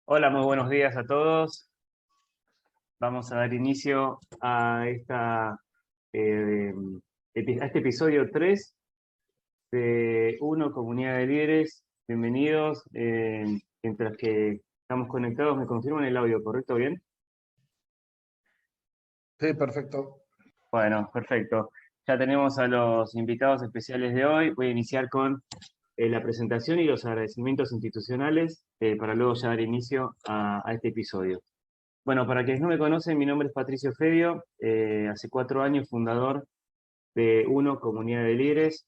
Hola, muy buenos días a todos. Vamos a dar inicio a, eh, a este episodio 3 de Uno, Comunidad de Líderes. Bienvenidos. Mientras que estamos conectados, me confirman el audio, ¿correcto? ¿Bien? Sí, perfecto. Bueno, perfecto. Ya tenemos a los invitados especiales de hoy. Voy a iniciar con la presentación y los agradecimientos institucionales para luego ya dar inicio a este episodio. Bueno, para quienes no me conocen, mi nombre es Patricio Fedio, hace 4 años fundador de Uno, Comunidad de Líderes.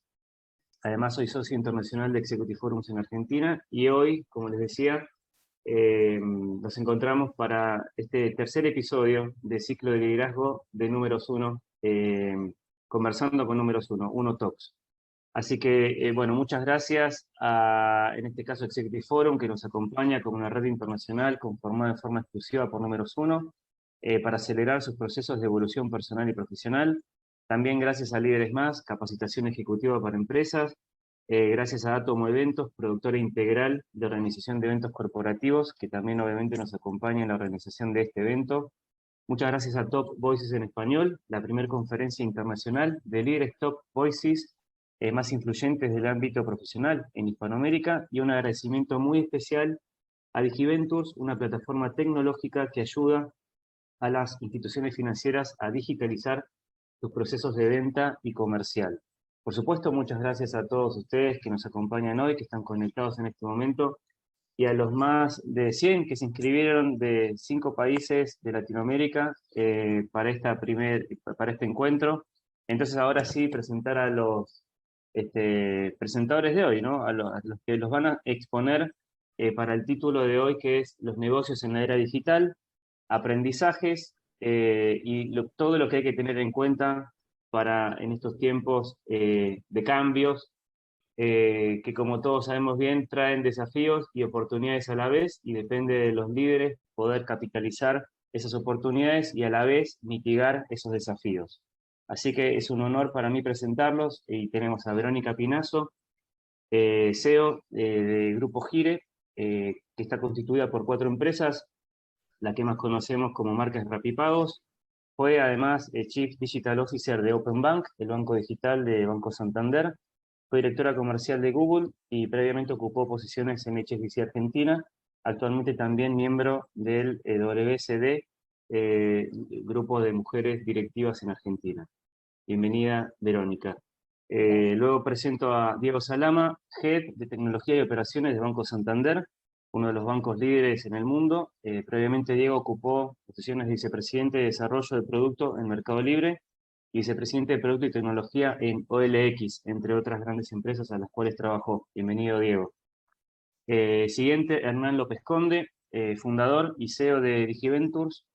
Además soy socio internacional de Executive Forums en Argentina y hoy, como les decía, nos encontramos para este tercer episodio de ciclo de liderazgo de Números Uno, conversando con Números Uno, Uno Talks. Así que, bueno, muchas gracias a, en este caso, Executive Forum, que nos acompaña como una red internacional conformada de forma exclusiva por Números Uno, para acelerar sus procesos de evolución personal y profesional. También gracias a Líderes Más, capacitación ejecutiva para empresas. Gracias a Atomo Eventos, productora integral de organización de eventos corporativos, que también obviamente nos acompaña en la organización de este evento. Muchas gracias a Top Voices en Español, la primera conferencia internacional de líderes Top Voices más influyentes del ámbito profesional en Hispanoamérica, y un agradecimiento muy especial a Digiventures, una plataforma tecnológica que ayuda a las instituciones financieras a digitalizar sus procesos de venta y comercial. Por supuesto, muchas gracias a todos ustedes que nos acompañan hoy, que están conectados en este momento, y a los más de 100 que se inscribieron de 5 países de Latinoamérica para este encuentro. Entonces ahora sí presentar a los presentadores de hoy, ¿no? A los que los van a exponer para el título de hoy, que es Los negocios en la era digital, aprendizajes y todo lo que hay que tener en cuenta para en estos tiempos de cambios, que como todos sabemos bien, traen desafíos y oportunidades a la vez, y depende de los líderes poder capitalizar esas oportunidades y a la vez mitigar esos desafíos. Así que es un honor para mí presentarlos, y tenemos a Verónica Pinazo, CEO de Grupo Gire, que está constituida por 4 empresas, la que más conocemos como marcas Rapipagos. Fue además Chief Digital Officer de Open Bank, el banco digital de Banco Santander. Fue directora comercial de Google y previamente ocupó posiciones en HSBC Argentina. Actualmente también miembro del WSD, Grupo de Mujeres Directivas en Argentina. Bienvenida, Verónica. Luego presento a Diego Salama, Head de Tecnología y Operaciones de Banco Santander, uno de los bancos líderes en el mundo. Previamente Diego ocupó posiciones de vicepresidente de Desarrollo de Producto en Mercado Libre y vicepresidente de Producto y Tecnología en OLX, entre otras grandes empresas a las cuales trabajó. Bienvenido, Diego. Siguiente, Hernán López Conde, fundador y CEO de Digiventures,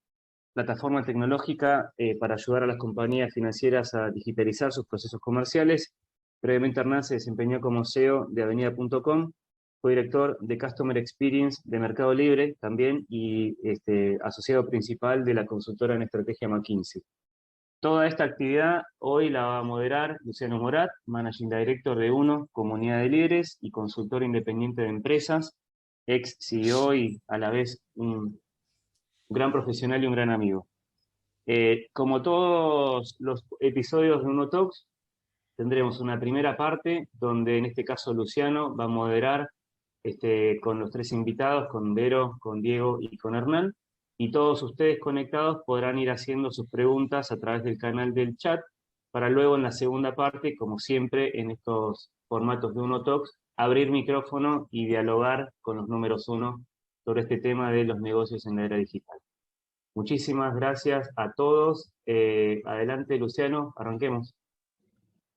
plataforma tecnológica para ayudar a las compañías financieras a digitalizar sus procesos comerciales. Previamente Hernán se desempeñó como CEO de Avenida.com, fue director de Customer Experience de Mercado Libre también, y asociado principal de la consultora en estrategia McKinsey. Toda esta actividad hoy la va a moderar Luciano Morat, Managing Director de Uno, Comunidad de Líderes y consultor independiente de empresas, ex CEO y a la vez un gran profesional y un gran amigo. Como todos los episodios de Uno Talks, tendremos una primera parte donde en este caso Luciano va a moderar con los 3 invitados, con Vero, con Diego y con Hernán, y todos ustedes conectados podrán ir haciendo sus preguntas a través del canal del chat, para luego en la segunda parte, como siempre en estos formatos de Uno Talks, abrir micrófono y dialogar con los números uno sobre este tema de los negocios en la era digital. Muchísimas gracias a todos. Adelante, Luciano, arranquemos.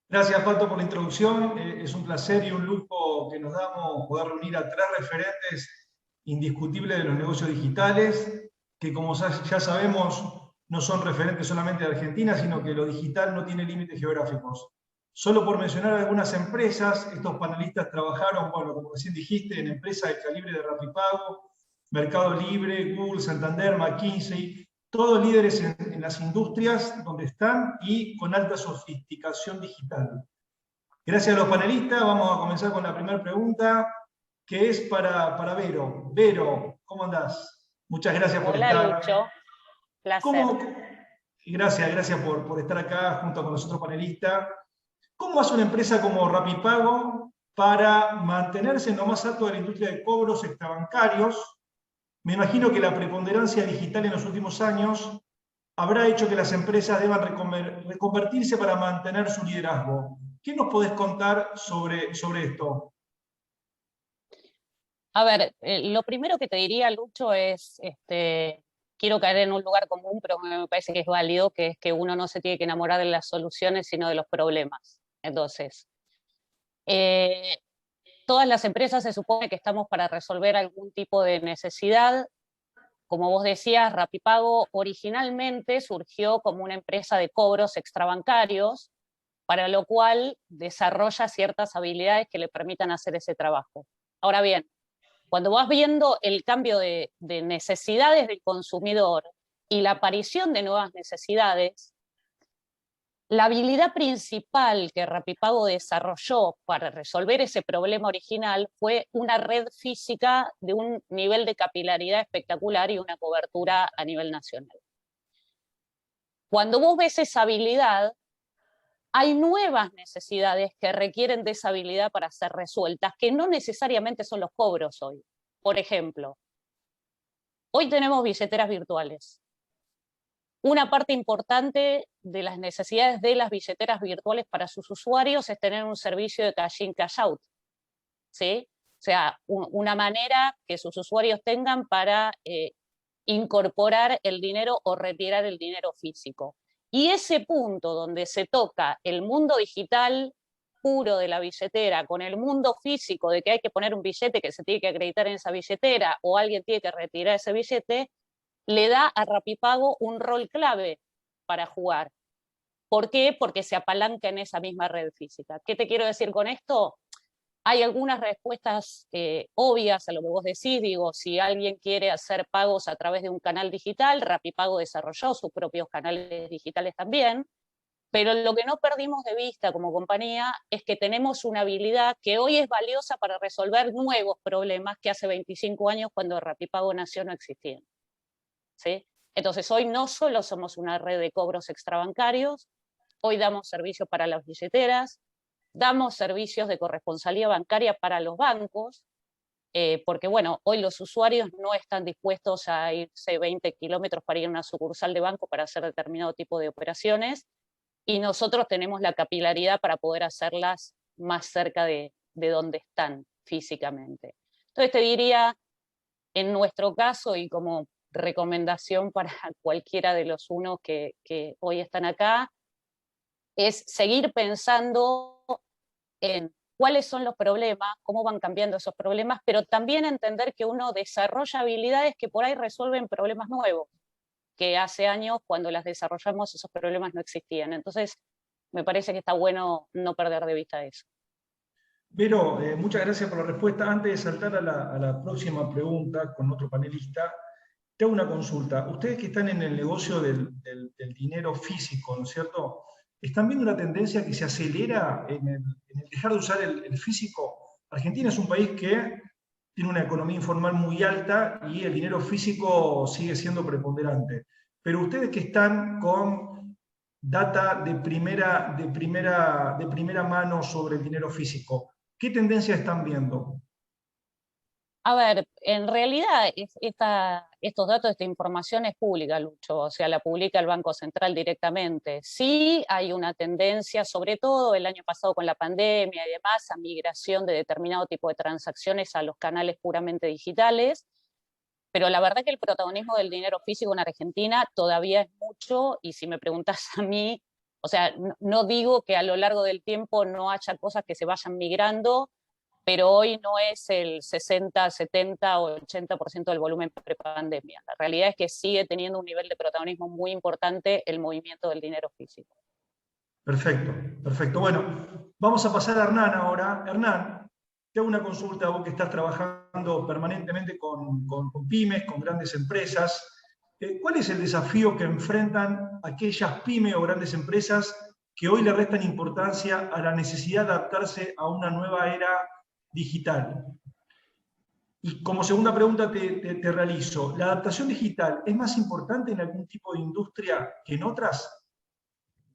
Gracias, Pato, por la introducción. Es un placer y un lujo que nos damos poder reunir a 3 referentes indiscutibles de los negocios digitales, que como ya sabemos, no son referentes solamente de Argentina, sino que lo digital no tiene límites geográficos. Solo por mencionar algunas empresas, estos panelistas trabajaron, bueno, como recién dijiste, en empresas del calibre de Rapipago, Mercado Libre, Google, Santander, McKinsey, todos líderes en las industrias donde están y con alta sofisticación digital. Gracias a los panelistas, vamos a comenzar con la primera pregunta. que es para Vero. Vero, ¿cómo andás? Muchas gracias por Hola estar. Lucho, placer. ¿Cómo, gracias por estar acá junto con nosotros panelistas. ¿Cómo hace una empresa como Rapipago para mantenerse en lo más alto de la industria de cobros extrabancarios? Me imagino que la preponderancia digital en los últimos años habrá hecho que las empresas deban reconvertirse para mantener su liderazgo. ¿Qué nos podés contar sobre esto? A ver, lo primero que te diría, Lucho, es, quiero caer en un lugar común, pero me parece que es válido, que es que uno no se tiene que enamorar de las soluciones, sino de los problemas. Entonces, eh, todas las empresas se supone que estamos para resolver algún tipo de necesidad. Como vos decías, Rapipago originalmente surgió como una empresa de cobros extrabancarios, para lo cual desarrolla ciertas habilidades que le permitan hacer ese trabajo. Ahora bien, cuando vas viendo el cambio de necesidades del consumidor y la aparición de nuevas necesidades, la habilidad principal que Rapipago desarrolló para resolver ese problema original fue una red física de un nivel de capilaridad espectacular y una cobertura a nivel nacional. Cuando vos ves esa habilidad, hay nuevas necesidades que requieren de esa habilidad para ser resueltas, que no necesariamente son los cobros hoy. Por ejemplo, hoy tenemos billeteras virtuales. Una parte importante de las necesidades de las billeteras virtuales para sus usuarios es tener un servicio de cash in, cash out, ¿sí? O sea, una manera que sus usuarios tengan para incorporar el dinero o retirar el dinero físico. Y ese punto donde se toca el mundo digital puro de la billetera con el mundo físico de que hay que poner un billete que se tiene que acreditar en esa billetera o alguien tiene que retirar ese billete, le da a Rapipago un rol clave para jugar. ¿Por qué? Porque se apalanca en esa misma red física. ¿Qué te quiero decir con esto? Hay algunas respuestas obvias a lo que vos decís. Digo, si alguien quiere hacer pagos a través de un canal digital, Rapipago desarrolló sus propios canales digitales también, pero lo que no perdimos de vista como compañía es que tenemos una habilidad que hoy es valiosa para resolver nuevos problemas que hace 25 años, cuando Rapipago nació, no existían, ¿sí? Entonces hoy no solo somos una red de cobros extrabancarios, hoy damos servicios para las billeteras, damos servicios de corresponsalía bancaria para los bancos, porque bueno, hoy los usuarios no están dispuestos a irse 20 kilómetros para ir a una sucursal de banco para hacer determinado tipo de operaciones, y nosotros tenemos la capilaridad para poder hacerlas más cerca de donde están físicamente. Entonces te diría, en nuestro caso, y como recomendación para cualquiera de los unos que hoy están acá, es seguir pensando en cuáles son los problemas, cómo van cambiando esos problemas, pero también entender que uno desarrolla habilidades que por ahí resuelven problemas nuevos, que hace años, cuando las desarrollamos, esos problemas no existían. Entonces, me parece que está bueno no perder de vista eso. Vero, muchas gracias por la respuesta. Antes de saltar a la próxima pregunta con otro panelista, te hago una consulta. Ustedes que están en el negocio del dinero físico, ¿no es cierto? ¿Están viendo una tendencia que se acelera en el dejar de usar el físico? Argentina es un país que tiene una economía informal muy alta y el dinero físico sigue siendo preponderante. Pero ustedes que están con data de primera mano sobre el dinero físico, ¿qué tendencia están viendo? A ver, en realidad estos datos, esta información es pública, Lucho, o sea, la publica el Banco Central directamente. Sí hay una tendencia, sobre todo el año pasado con la pandemia y demás, a migración de determinado tipo de transacciones a los canales puramente digitales, pero la verdad que el protagonismo del dinero físico en Argentina todavía es mucho, y si me preguntas a mí, o sea, no digo que a lo largo del tiempo no haya cosas que se vayan migrando, pero hoy no es el 60, 70 o 80% del volumen prepandemia. La realidad es que sigue teniendo un nivel de protagonismo muy importante el movimiento del dinero físico. Perfecto, perfecto. Bueno, vamos a pasar a Hernán ahora. Hernán, te hago una consulta, vos que estás trabajando permanentemente con pymes, con grandes empresas. ¿Cuál es el desafío que enfrentan aquellas pymes o grandes empresas que hoy le restan importancia a la necesidad de adaptarse a una nueva era digital? Y como segunda pregunta te realizo, ¿la adaptación digital es más importante en algún tipo de industria que en otras?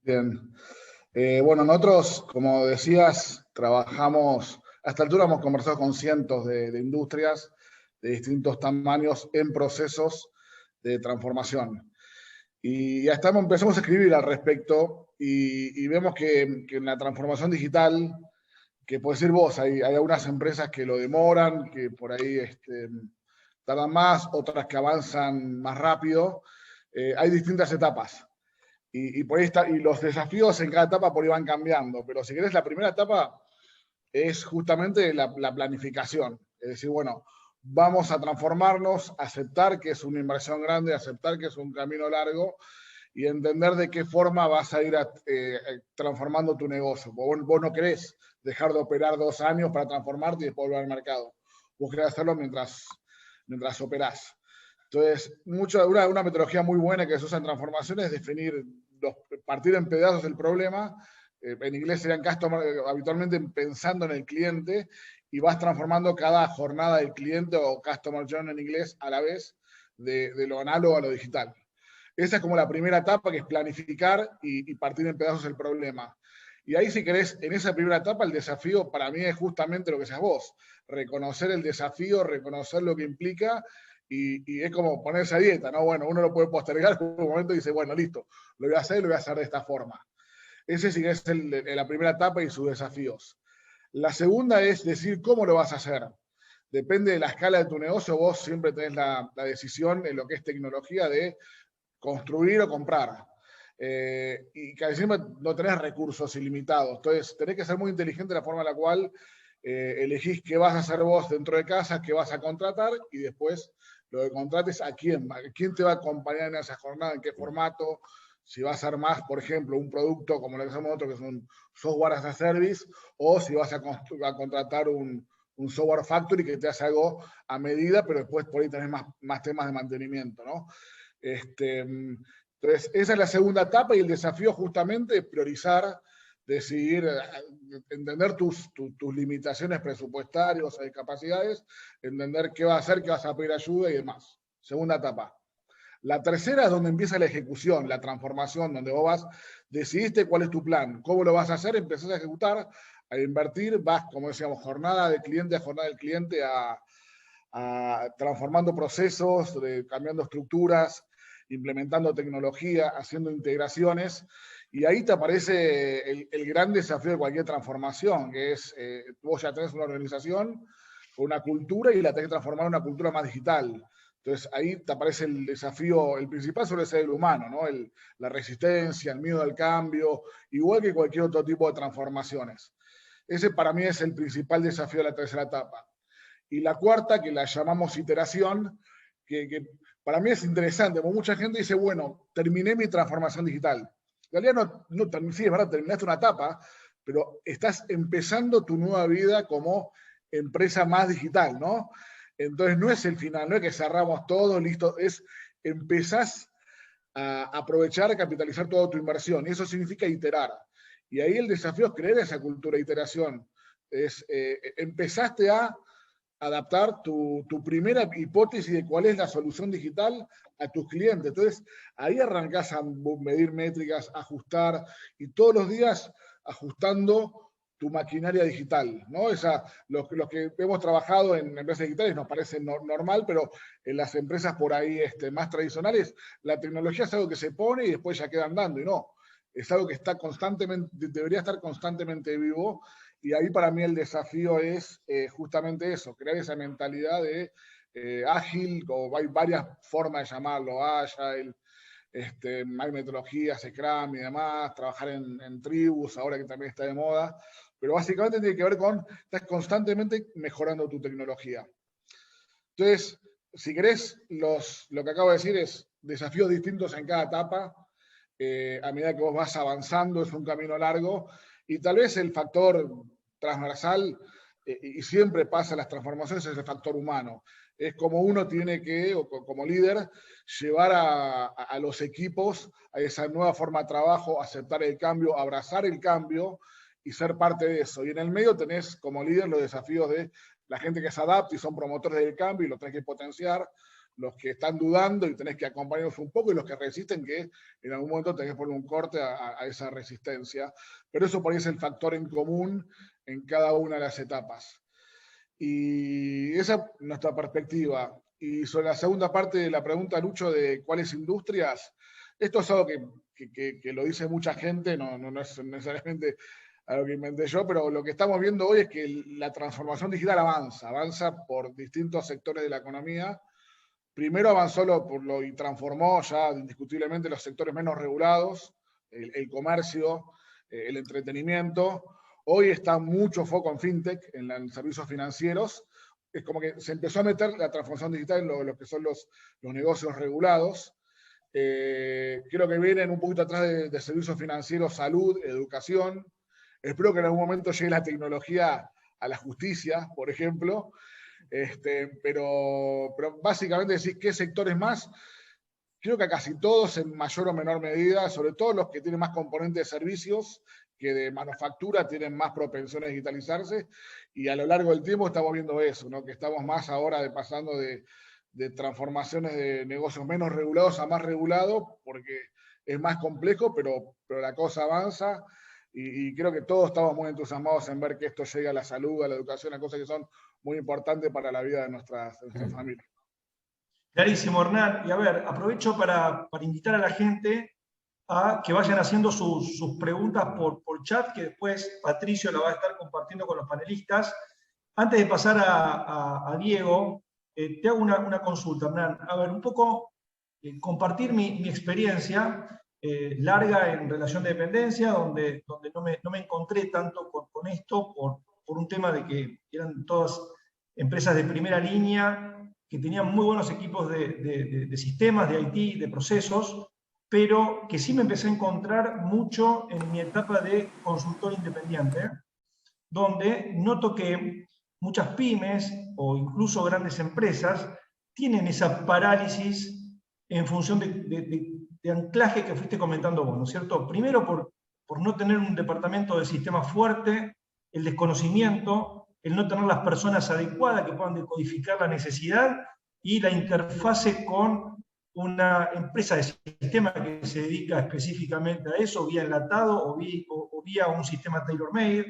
Bien. Bueno, nosotros, como decías, trabajamos, a esta altura hemos conversado con cientos de industrias de distintos tamaños en procesos de transformación. Y ya empezamos a escribir al respecto y vemos que en la transformación digital, que puedes decir vos, hay algunas empresas que lo demoran, que por ahí tardan más, otras que avanzan más rápido. Hay distintas etapas. Y por ahí y los desafíos en cada etapa por ahí van cambiando. Pero si querés, la primera etapa es justamente la planificación. Es decir, bueno, vamos a transformarnos, aceptar que es una inversión grande, aceptar que es un camino largo y entender de qué forma vas a ir transformando tu negocio. Vos no querés dejar de operar 2 años para transformarte y después volver al mercado. Vos querés hacerlo mientras operás. Entonces, una metodología muy buena que se usa en transformación es definir, partir en pedazos el problema. En inglés serían habitualmente pensando en el cliente, y vas transformando cada jornada del cliente o customer journey en inglés a la vez de lo análogo a lo digital. Esa es como la primera etapa, que es planificar y partir en pedazos el problema. Y ahí, si querés, en esa primera etapa, el desafío para mí es justamente lo que seas vos. Reconocer el desafío, reconocer lo que implica, y es como ponerse a dieta, ¿no? Bueno, uno lo puede postergar en un momento y dice, bueno, listo, lo voy a hacer de esta forma. Ese sí que es la primera etapa y sus desafíos. La segunda es decir cómo lo vas a hacer. Depende de la escala de tu negocio, vos siempre tenés la decisión en lo que es tecnología de construir o comprar. Y que encima no tenés recursos ilimitados. Entonces, tenés que ser muy inteligente en la forma en la cual elegís qué vas a hacer vos dentro de casa, qué vas a contratar, y después lo que contrates, a quién te va a acompañar en esa jornada, en qué formato, si va a ser más, por ejemplo, un producto como lo que hacemos nosotros, que es un software as a service, o si vas a contratar un software factory que te hace algo a medida, pero después por ahí tenés más temas de mantenimiento, ¿no? Entonces, esa es la segunda etapa, y el desafío justamente es priorizar, decidir, entender tus limitaciones presupuestarias o de capacidades, entender qué vas a hacer, qué vas a pedir ayuda y demás. Segunda etapa. La tercera es donde empieza la ejecución, la transformación, donde vos decidiste cuál es tu plan, cómo lo vas a hacer, empezás a ejecutar, a invertir, vas, como decíamos, jornada del cliente a transformando procesos, cambiando estructuras, implementando tecnología, haciendo integraciones. Y ahí te aparece el gran desafío de cualquier transformación, que es, vos ya tenés una organización con una cultura y la tenés que transformar en una cultura más digital. Entonces ahí te aparece el desafío, el principal suele ser el humano, ¿no? La resistencia, el miedo al cambio, igual que cualquier otro tipo de transformaciones. Ese para mí es el principal desafío de la tercera etapa. Y la cuarta, que la llamamos iteración, que para mí es interesante, porque mucha gente dice, bueno, terminé mi transformación digital. En realidad sí, es verdad, terminaste una etapa, pero estás empezando tu nueva vida como empresa más digital, ¿no? Entonces no es el final, no es que cerramos todo, listo, empezás a aprovechar, a capitalizar toda tu inversión, y eso significa iterar. Y ahí el desafío es creer esa cultura de iteración. Empezaste a adaptar tu primera hipótesis de cuál es la solución digital a tus clientes. Entonces, ahí arrancás a medir métricas, ajustar, y todos los días ajustando tu maquinaria digital, ¿no? Los que hemos trabajado en empresas digitales nos parece normal, pero en las empresas por ahí más tradicionales, la tecnología es algo que se pone y después ya queda andando, y no. Es algo que debería estar constantemente vivo, y ahí para mí el desafío es justamente eso, crear esa mentalidad de ágil, o hay varias formas de llamarlo, agile, hay metodologías, Scrum y demás, trabajar en tribus, ahora que también está de moda, pero básicamente tiene que ver con, estás constantemente mejorando tu tecnología. Entonces, si querés, lo que acabo de decir es desafíos distintos en cada etapa, a medida que vos vas avanzando, es un camino largo, y tal vez el factor transversal, y siempre pasa en las transformaciones, es el factor humano. Es como uno tiene que, o como líder, llevar a los equipos a esa nueva forma de trabajo, aceptar el cambio, abrazar el cambio y ser parte de eso. Y en el medio tenés como líder los desafíos de la gente que se adapta y son promotores del cambio y lo tenés que potenciar, los que están dudando y tenés que acompañarlos un poco, y los que resisten, que en algún momento tenés que poner un corte a esa resistencia. Pero eso por ahí es el factor en común en cada una de las etapas. Y esa es nuestra perspectiva. Y sobre la segunda parte de la pregunta, Lucho, de cuáles industrias, esto es algo que lo dice mucha gente, no es necesariamente algo que inventé yo, pero lo que estamos viendo hoy es que la transformación digital avanza por distintos sectores de la economía. Primero avanzó y transformó ya indiscutiblemente los sectores menos regulados, el comercio, el entretenimiento. Hoy está mucho foco en fintech, en servicios financieros. Es como que se empezó a meter la transformación digital en lo que son los negocios regulados. Creo que vienen un poquito atrás de servicios financieros, salud, educación. Espero que en algún momento llegue la tecnología a la justicia, por ejemplo. Pero básicamente decir qué sectores más. Creo que a casi todos en mayor o menor medida, sobre todo los que tienen más componentes de servicios que de manufactura, tienen más propensión a digitalizarse, y a lo largo del tiempo estamos viendo eso, ¿no? Que estamos más ahora pasando de transformaciones de negocios menos regulados a más regulados, porque es más complejo, pero la cosa avanza, y creo que todos estamos muy entusiasmados en ver que esto llegue a la salud, a la educación, a cosas que son muy importantes para la vida de nuestras familias. Clarísimo, Hernán. Y a ver, aprovecho para invitar a la gente a que vayan haciendo sus preguntas por chat, que después Patricio la va a estar compartiendo con los panelistas. Antes de pasar a Diego, te hago una consulta, Hernán. A ver, un poco compartir mi experiencia larga en relación de dependencia, donde no me encontré tanto con esto por un tema de que eran todas empresas de primera línea que tenían muy buenos equipos de sistemas, de IT, de procesos, pero que sí me empecé a encontrar mucho en mi etapa de consultor independiente, donde noto que muchas pymes o incluso grandes empresas tienen esa parálisis en función de anclaje que fuiste comentando vos, ¿no es cierto? Primero por no tener un departamento de sistemas fuerte, el desconocimiento, el no tener las personas adecuadas que puedan decodificar la necesidad y la interfase con una empresa de sistema que se dedica específicamente a eso, vía enlatado o vía un sistema tailor-made.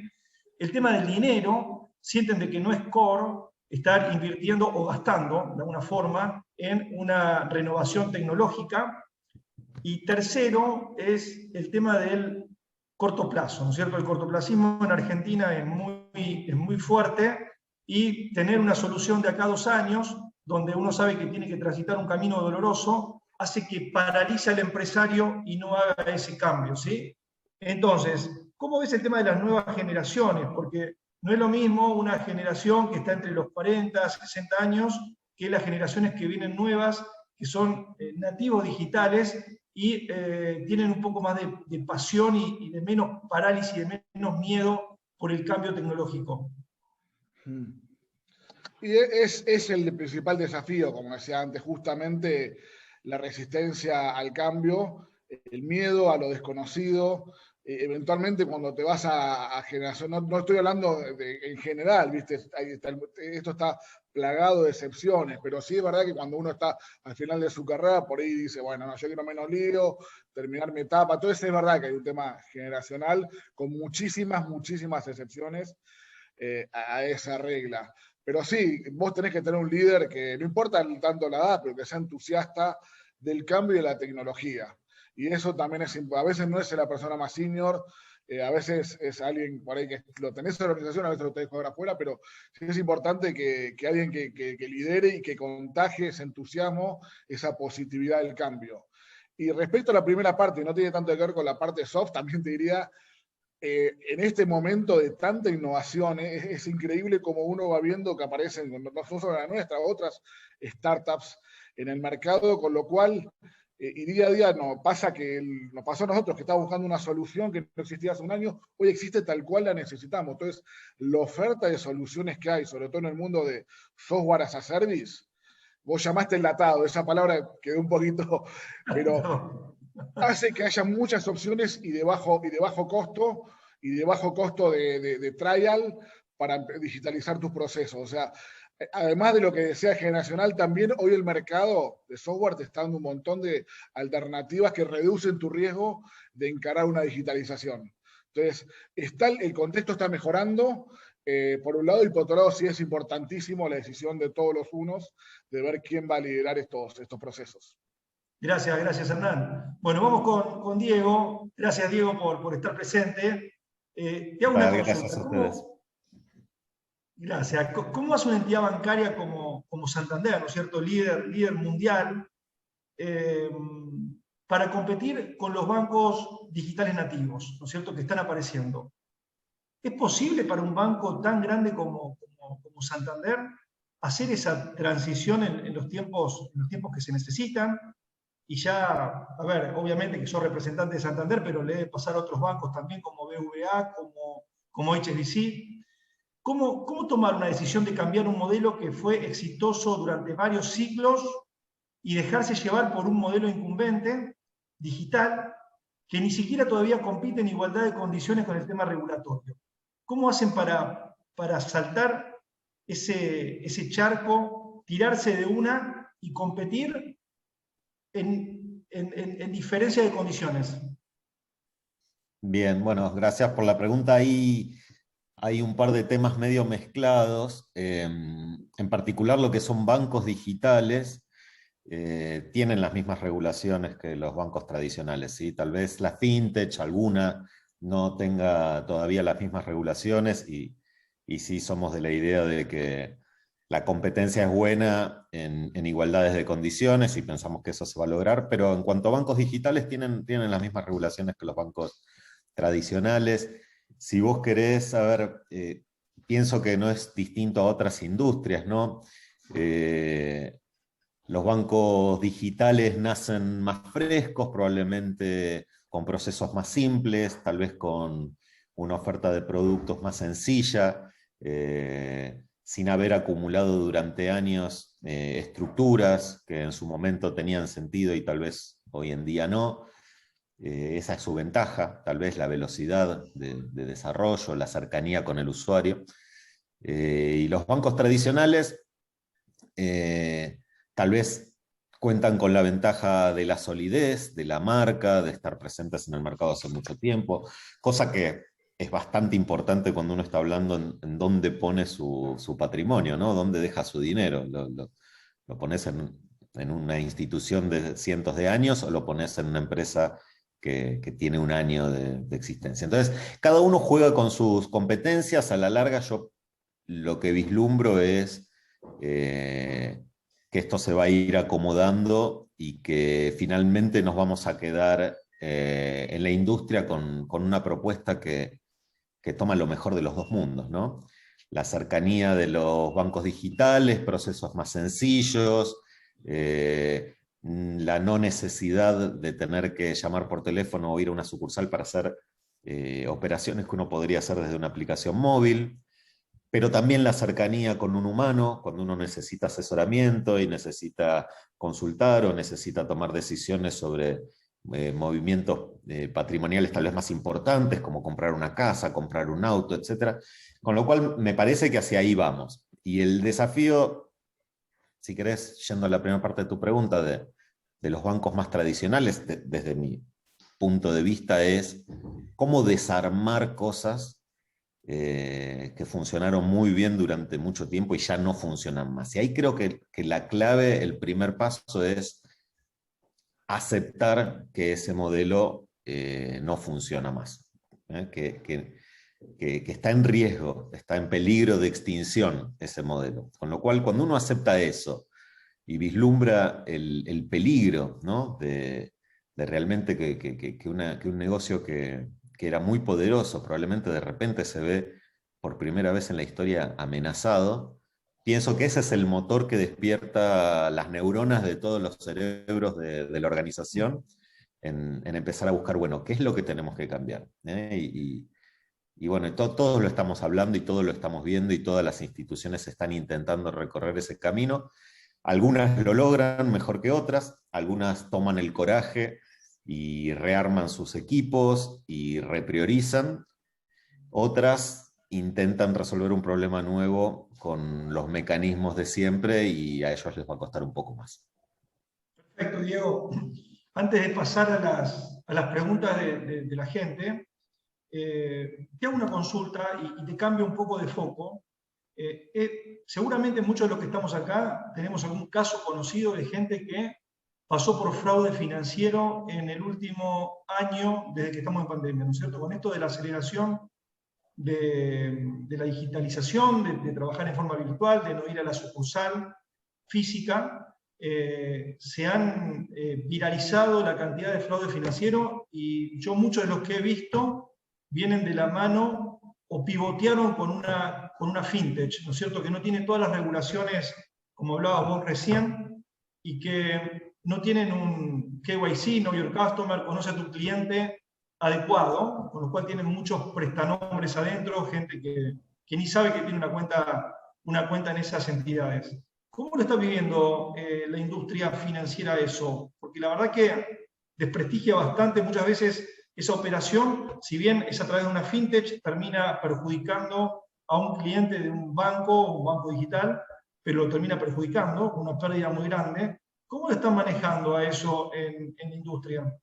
El tema del dinero, sienten de que no es core estar invirtiendo o gastando, de alguna forma, en una renovación tecnológica. Y tercero es el tema del corto plazo, ¿no es cierto? El cortoplacismo en Argentina es muy fuerte, y tener una solución de acá a 2 años, donde uno sabe que tiene que transitar un camino doloroso, hace que paralice al empresario y no haga ese cambio, ¿sí? Entonces, ¿cómo ves el tema de las nuevas generaciones? Porque no es lo mismo una generación que está entre los 40, 60 años, que las generaciones que vienen nuevas, que son nativos digitales y tienen un poco más de pasión y de menos parálisis, de menos miedo por el cambio tecnológico. Y es el principal desafío, como decía antes, justamente la resistencia al cambio, el miedo a lo desconocido. Eventualmente cuando te vas a generación, no estoy hablando en general, ¿viste? Esto está plagado de excepciones, pero sí es verdad que cuando uno está al final de su carrera, por ahí dice, bueno, no, yo quiero menos lío, terminar mi etapa. Entonces es verdad que hay un tema generacional con muchísimas excepciones a esa regla. Pero sí, vos tenés que tener un líder que, no importa tanto la edad, pero que sea entusiasta del cambio y de la tecnología. Y eso también a veces no es la persona más senior, a veces es alguien por ahí que lo tenés en la organización, a veces lo tenés que ver afuera, pero sí es importante que alguien que lidere y que contagie ese entusiasmo, esa positividad del cambio. Y respecto a la primera parte, no tiene tanto que ver con la parte soft, también te diría, en este momento de tanta innovación, es increíble como uno va viendo que aparecen, no solo la nuestra, otras startups en el mercado, con lo cual, y día a día nos pasó a nosotros que estábamos buscando una solución que no existía hace un año, hoy existe tal cual la necesitamos. Entonces, la oferta de soluciones que hay, sobre todo en el mundo de software as a service, vos llamaste enlatado, esa palabra quedó un poquito, pero hace que haya muchas opciones y de bajo costo de trial para digitalizar tus procesos. O sea, además de lo que decía Generacional, también hoy el mercado de software te está dando un montón de alternativas que reducen tu riesgo de encarar una digitalización. Entonces, el contexto está mejorando, por un lado, y por otro lado sí es importantísimo la decisión de todos los unos de ver quién va a liderar estos procesos. Gracias Hernán. Bueno, vamos con Diego. Gracias Diego por estar presente. Te hago una consulta. Gracias a ustedes. Gracias. ¿Cómo hace una entidad bancaria como Santander, ¿no es cierto? Líder mundial, para competir con los bancos digitales nativos, ¿no es cierto?, que están apareciendo. ¿Es posible para un banco tan grande como Santander hacer esa transición en los tiempos que se necesitan? Y ya, a ver, obviamente que sos representante de Santander, pero le debe pasar a otros bancos también, como BBVA, como HSBC. ¿Cómo tomar una decisión de cambiar un modelo que fue exitoso durante varios siglos y dejarse llevar por un modelo incumbente, digital, que ni siquiera todavía compite en igualdad de condiciones con el tema regulatorio? ¿Cómo hacen para saltar ese charco, tirarse de una y competir en diferencia de condiciones? Bien, bueno, gracias por la pregunta. Hay un par de temas medio mezclados. En particular, lo que son bancos digitales tienen las mismas regulaciones que los bancos tradicionales, ¿sí? Tal vez la fintech, alguna, no tenga todavía las mismas regulaciones y sí somos de la idea de que la competencia es buena en igualdades de condiciones y pensamos que eso se va a lograr, pero en cuanto a bancos digitales tienen las mismas regulaciones que los bancos tradicionales. Si vos querés saber, pienso que no es distinto a otras industrias, ¿no? Los bancos digitales nacen más frescos, probablemente con procesos más simples, tal vez con una oferta de productos más sencilla, sin haber acumulado durante años estructuras que en su momento tenían sentido y tal vez hoy en día no. Esa es su ventaja, tal vez la velocidad de desarrollo, la cercanía con el usuario. Y los bancos tradicionales tal vez cuentan con la ventaja de la solidez, de la marca, de estar presentes en el mercado hace mucho tiempo, cosa que es bastante importante cuando uno está hablando en dónde pone su patrimonio, ¿no? Dónde deja su dinero. ¿Lo pones en una institución de cientos de años o lo pones en una empresa que tiene un año de existencia? Entonces, cada uno juega con sus competencias. A la larga, yo lo que vislumbro es que esto se va a ir acomodando y que finalmente nos vamos a quedar en la industria con una propuesta que toma lo mejor de los dos mundos, ¿no? La cercanía de los bancos digitales, procesos más sencillos, la no necesidad de tener que llamar por teléfono o ir a una sucursal para hacer operaciones que uno podría hacer desde una aplicación móvil, pero también la cercanía con un humano, cuando uno necesita asesoramiento y necesita consultar o necesita tomar decisiones sobre movimientos patrimoniales tal vez más importantes, como comprar una casa, comprar un auto, etc. Con lo cual me parece que hacia ahí vamos. Y el desafío, si querés, yendo a la primera parte de tu pregunta, de los bancos más tradicionales, desde mi punto de vista, es cómo desarmar cosas que funcionaron muy bien durante mucho tiempo y ya no funcionan más. Y ahí creo que la clave, el primer paso es aceptar que ese modelo no funciona más, que está en riesgo, está en peligro de extinción ese modelo. Con lo cual, cuando uno acepta eso y vislumbra el peligro, ¿no? de realmente que un negocio que era muy poderoso, probablemente de repente se ve por primera vez en la historia amenazado, pienso que ese es el motor que despierta las neuronas de todos los cerebros de la organización en empezar a buscar, bueno, ¿qué es lo que tenemos que cambiar? Y bueno, todos lo estamos hablando y todos lo estamos viendo y todas las instituciones están intentando recorrer ese camino. Algunas lo logran mejor que otras, algunas toman el coraje y rearman sus equipos y repriorizan, otras intentan resolver un problema nuevo con los mecanismos de siempre y a ellos les va a costar un poco más. Perfecto, Diego. Antes de pasar a las preguntas de la gente, te hago una consulta y te cambio un poco de foco. Seguramente muchos de los que estamos acá tenemos algún caso conocido de gente que pasó por fraude financiero en el último año desde que estamos en pandemia, ¿no es cierto? Con esto de la aceleración de la digitalización, de trabajar en forma virtual, de no ir a la sucursal física, se han viralizado la cantidad de fraude financiero y yo muchos de los que he visto vienen de la mano o pivotearon con una fintech, ¿no es cierto? Que no tiene todas las regulaciones, como hablabas vos recién, y que no tienen un KYC, Know Your Customer, conoce a tu cliente adecuado, con lo cual tienen muchos prestanombres adentro, gente que ni sabe que tiene una cuenta en esas entidades. ¿Cómo lo está viviendo la industria financiera eso? Porque la verdad que desprestigia bastante muchas veces esa operación, si bien es a través de una fintech, termina perjudicando a un cliente de un banco digital, pero lo termina perjudicando con una pérdida muy grande. ¿Cómo lo están manejando a eso en la industria?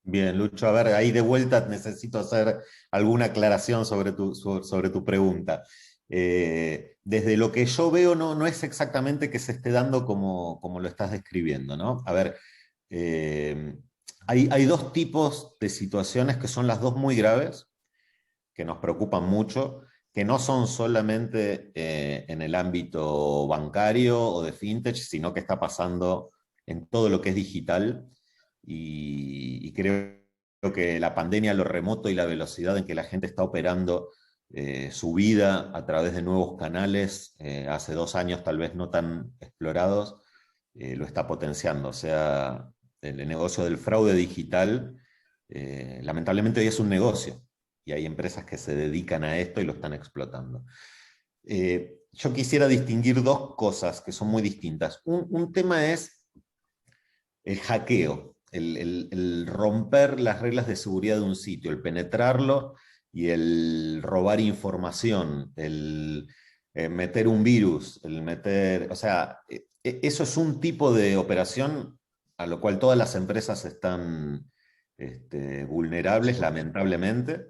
Bien, Lucho, a ver, ahí de vuelta necesito hacer alguna aclaración sobre tu pregunta. Desde lo que yo veo, no es exactamente que se esté dando como lo estás describiendo, ¿no? A ver, hay dos tipos de situaciones que son las dos muy graves, que nos preocupan mucho, que no son solamente en el ámbito bancario o de fintech, sino que está pasando en todo lo que es digital. Y creo que la pandemia, lo remoto y la velocidad en que la gente está operando su vida a través de nuevos canales, hace 2 años tal vez no tan explorados, lo está potenciando. O sea, el negocio del fraude digital, lamentablemente hoy es un negocio y hay empresas que se dedican a esto y lo están explotando. Yo quisiera distinguir dos cosas que son muy distintas. Un tema es el hackeo, el romper las reglas de seguridad de un sitio, el penetrarlo y el robar información, el meter un virus, o sea, eso es un tipo de operación a lo cual todas las empresas están vulnerables, lamentablemente,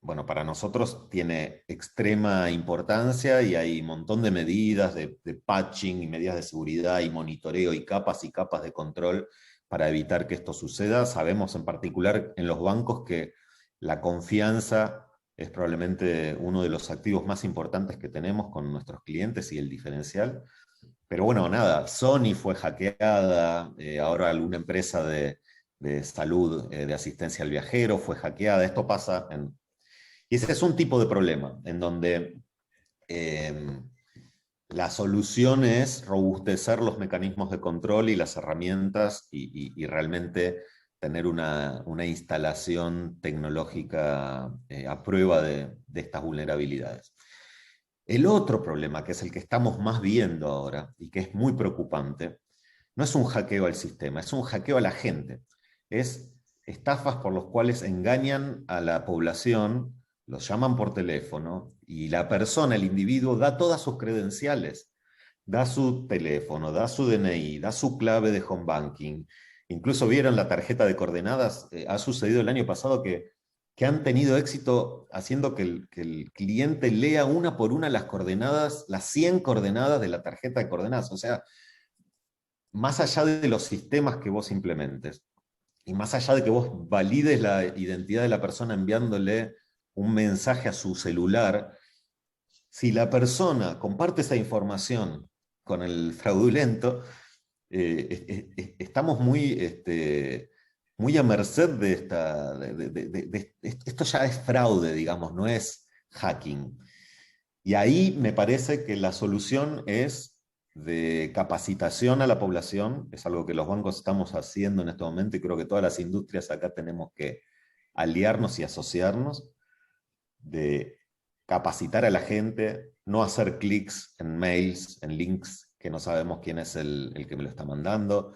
bueno, para nosotros tiene extrema importancia y hay un montón de medidas de patching y medidas de seguridad y monitoreo y capas de control para evitar que esto suceda. Sabemos en particular en los bancos que la confianza es probablemente uno de los activos más importantes que tenemos con nuestros clientes y el diferencial. Pero bueno, nada, Sony fue hackeada, ahora alguna empresa de salud, de asistencia al viajero fue hackeada. Esto pasa y ese es un tipo de problema en donde la solución es robustecer los mecanismos de control y las herramientas y realmente tener una instalación tecnológica a prueba de estas vulnerabilidades. El otro problema, que es el que estamos más viendo ahora y que es muy preocupante, no es un hackeo al sistema, es un hackeo a la gente. Es estafas por las cuales engañan a la población, los llaman por teléfono y la persona, el individuo, da todas sus credenciales, da su teléfono, da su DNI, da su clave de home banking. Incluso vieron la tarjeta de coordenadas, ha sucedido el año pasado que han tenido éxito haciendo que el cliente lea una por una las coordenadas, las 100 coordenadas de la tarjeta de coordenadas. O sea, más allá de los sistemas que vos implementes, y más allá de que vos valides la identidad de la persona enviándole un mensaje a su celular, si la persona comparte esa información con el fraudulento, estamos muy a merced de esta... esto ya es fraude, digamos, no es hacking. Y ahí me parece que la solución es de capacitación a la población, es algo que los bancos estamos haciendo en este momento y creo que todas las industrias acá tenemos que aliarnos y asociarnos, de capacitar a la gente, no hacer clics en mails, en links que no sabemos quién es el que me lo está mandando,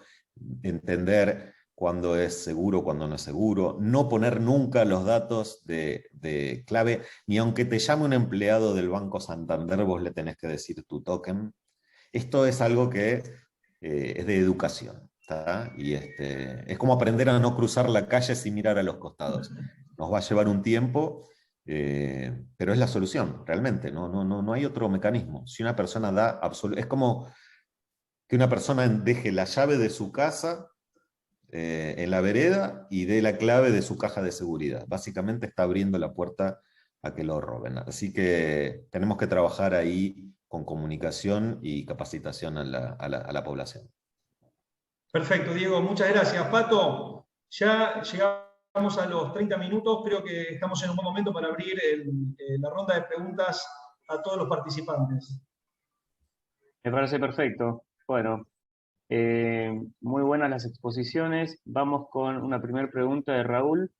entender cuándo es seguro, cuándo no es seguro, no poner nunca los datos de clave, ni aunque te llame un empleado del Banco Santander, vos le tenés que decir tu token. Esto es algo que es de educación, ¿tá? Y es como aprender a no cruzar la calle sin mirar a los costados. Nos va a llevar un tiempo, pero es la solución, realmente, no hay otro mecanismo. Si una persona da es como que una persona deje la llave de su casa en la vereda y dé la clave de su caja de seguridad. Básicamente está abriendo la puerta a que lo roben. Así que tenemos que trabajar ahí con comunicación y capacitación a la población. Perfecto, Diego, muchas gracias. Pato, ya llegamos a los 30 minutos, creo que estamos en un buen momento para abrir la ronda de preguntas a todos los participantes. Me parece perfecto. Bueno, muy buenas las exposiciones. Vamos con una primera pregunta de Raúl,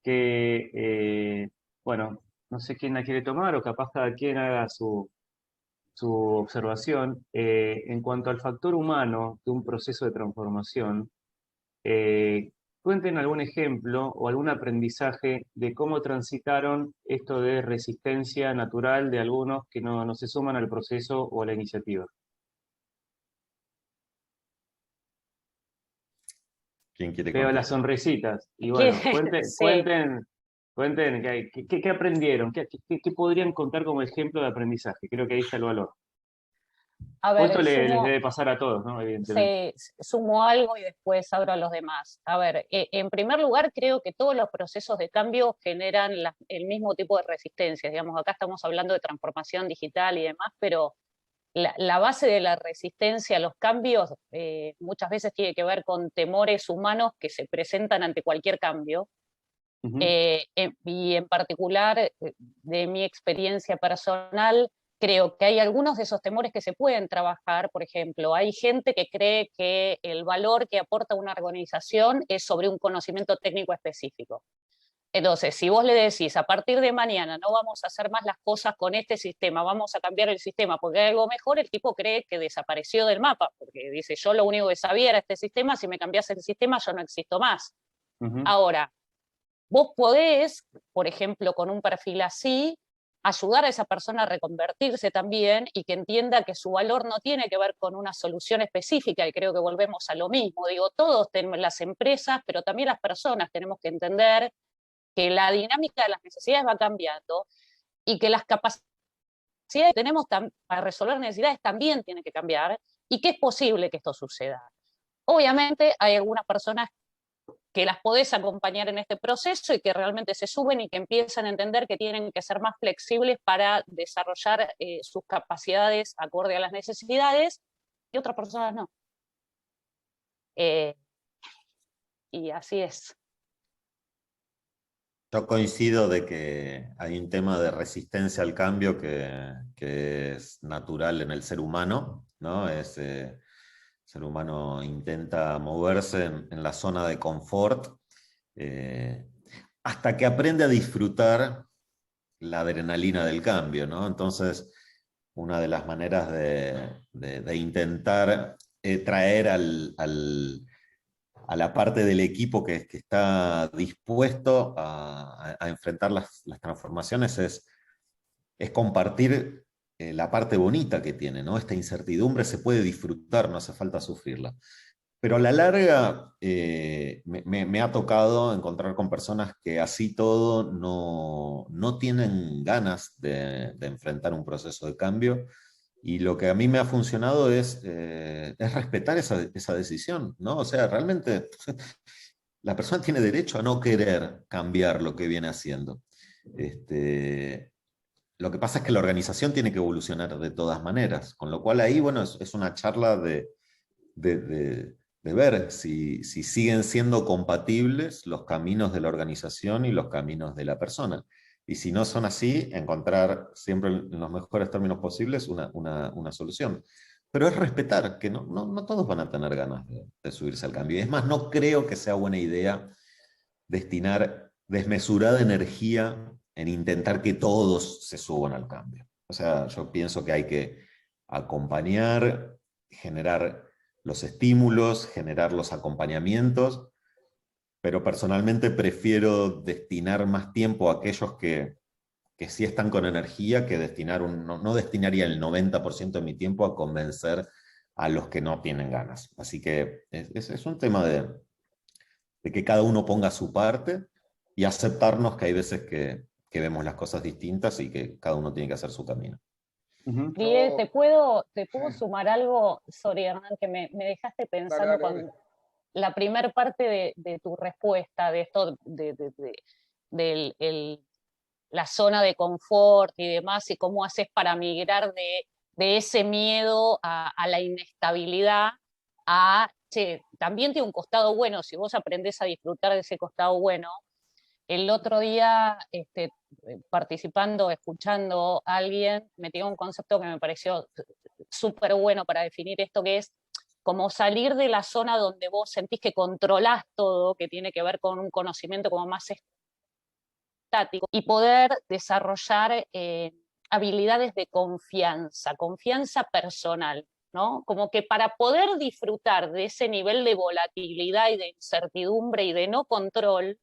que, bueno, no sé quién la quiere tomar o capaz cada quien haga su observación. En cuanto al factor humano de un proceso de transformación, cuenten algún ejemplo o algún aprendizaje de cómo transitaron esto de resistencia natural de algunos que no se suman al proceso o a la iniciativa. ¿Quién quiere Veo las contestar? sonrisitas. Y bueno, Sí. cuenten qué aprendieron, qué podrían contar como ejemplo de aprendizaje. Creo que ahí está el valor. A O esto ver, les sumo, debe pasar a todos, ¿no? Evidentemente. sumo algo y después abro a los demás. A ver, en primer lugar, creo que todos los procesos de cambio generan el mismo tipo de resistencia. Digamos, acá estamos hablando de transformación digital y demás, pero la base de la resistencia a los cambios muchas veces tiene que ver con temores humanos que se presentan ante cualquier cambio. Ujú. Y en particular, de mi experiencia personal, creo que hay algunos de esos temores que se pueden trabajar. Por ejemplo, hay gente que cree que el valor que aporta una organización es sobre un conocimiento técnico específico. Entonces, si vos le decís, a partir de mañana no vamos a hacer más las cosas con este sistema, vamos a cambiar el sistema porque hay algo mejor, el tipo cree que desapareció del mapa, porque dice, yo lo único que sabía era este sistema, si me cambias el sistema yo no existo más. Ujú. Ahora, vos podés, por ejemplo, con un perfil así, ayudar a esa persona a reconvertirse también y que entienda que su valor no tiene que ver con una solución específica, y creo que volvemos a lo mismo. Digo, todos tenemos, las empresas, pero también las personas tenemos que entender que la dinámica de las necesidades va cambiando y que las capacidades que tenemos para resolver necesidades también tienen que cambiar y que es posible que esto suceda. Obviamente hay algunas personas que las podés acompañar en este proceso y que realmente se suben y que empiezan a entender que tienen que ser más flexibles para desarrollar sus capacidades acorde a las necesidades, y otras personas no. Y así es. Yo coincido de que hay un tema de resistencia al cambio que es natural en el ser humano, ¿no? El ser humano intenta moverse en la zona de confort hasta que aprende a disfrutar la adrenalina del cambio, ¿no? Entonces, una de las maneras de intentar traer a la parte del equipo que está dispuesto a enfrentar las transformaciones es compartir la parte bonita que tiene, ¿no? Esta incertidumbre se puede disfrutar, no hace falta sufrirla. Pero a la larga me ha tocado encontrar con personas que así todo no tienen ganas de enfrentar un proceso de cambio, y lo que a mí me ha funcionado es respetar esa decisión, ¿no? O sea, realmente la persona tiene derecho a no querer cambiar lo que viene haciendo. Lo que pasa es que la organización tiene que evolucionar de todas maneras, con lo cual ahí, bueno, es una charla de ver si siguen siendo compatibles los caminos de la organización y los caminos de la persona. Y si no son así, encontrar siempre en los mejores términos posibles una solución. Pero es respetar que no todos van a tener ganas de subirse al cambio. Y es más, no creo que sea buena idea destinar desmesurada energía en intentar que todos se suban al cambio. O sea, yo pienso que hay que acompañar, generar los estímulos, generar los acompañamientos, pero personalmente prefiero destinar más tiempo a aquellos que sí están con energía, que no destinaría el 90% de mi tiempo a convencer a los que no tienen ganas. Así que es un tema de que cada uno ponga su parte y aceptarnos que hay veces que vemos las cosas distintas y que cada uno tiene que hacer su camino. Diego, ¿te puedo Sí. sumar algo sobre Hernán que me dejaste pensando Dale, dale. con la primer parte de tu respuesta, de esto, la zona de confort y demás, y cómo haces para migrar de ese miedo a la inestabilidad a, che, también tiene un costado bueno, si vos aprendés a disfrutar de ese costado bueno. El otro día, participando, escuchando a alguien, me dio un concepto que me pareció súper bueno para definir esto, que es como salir de la zona donde vos sentís que controlás todo, que tiene que ver con un conocimiento como más estático, y poder desarrollar habilidades de confianza personal, ¿no? Como que para poder disfrutar de ese nivel de volatilidad y de incertidumbre y de no control,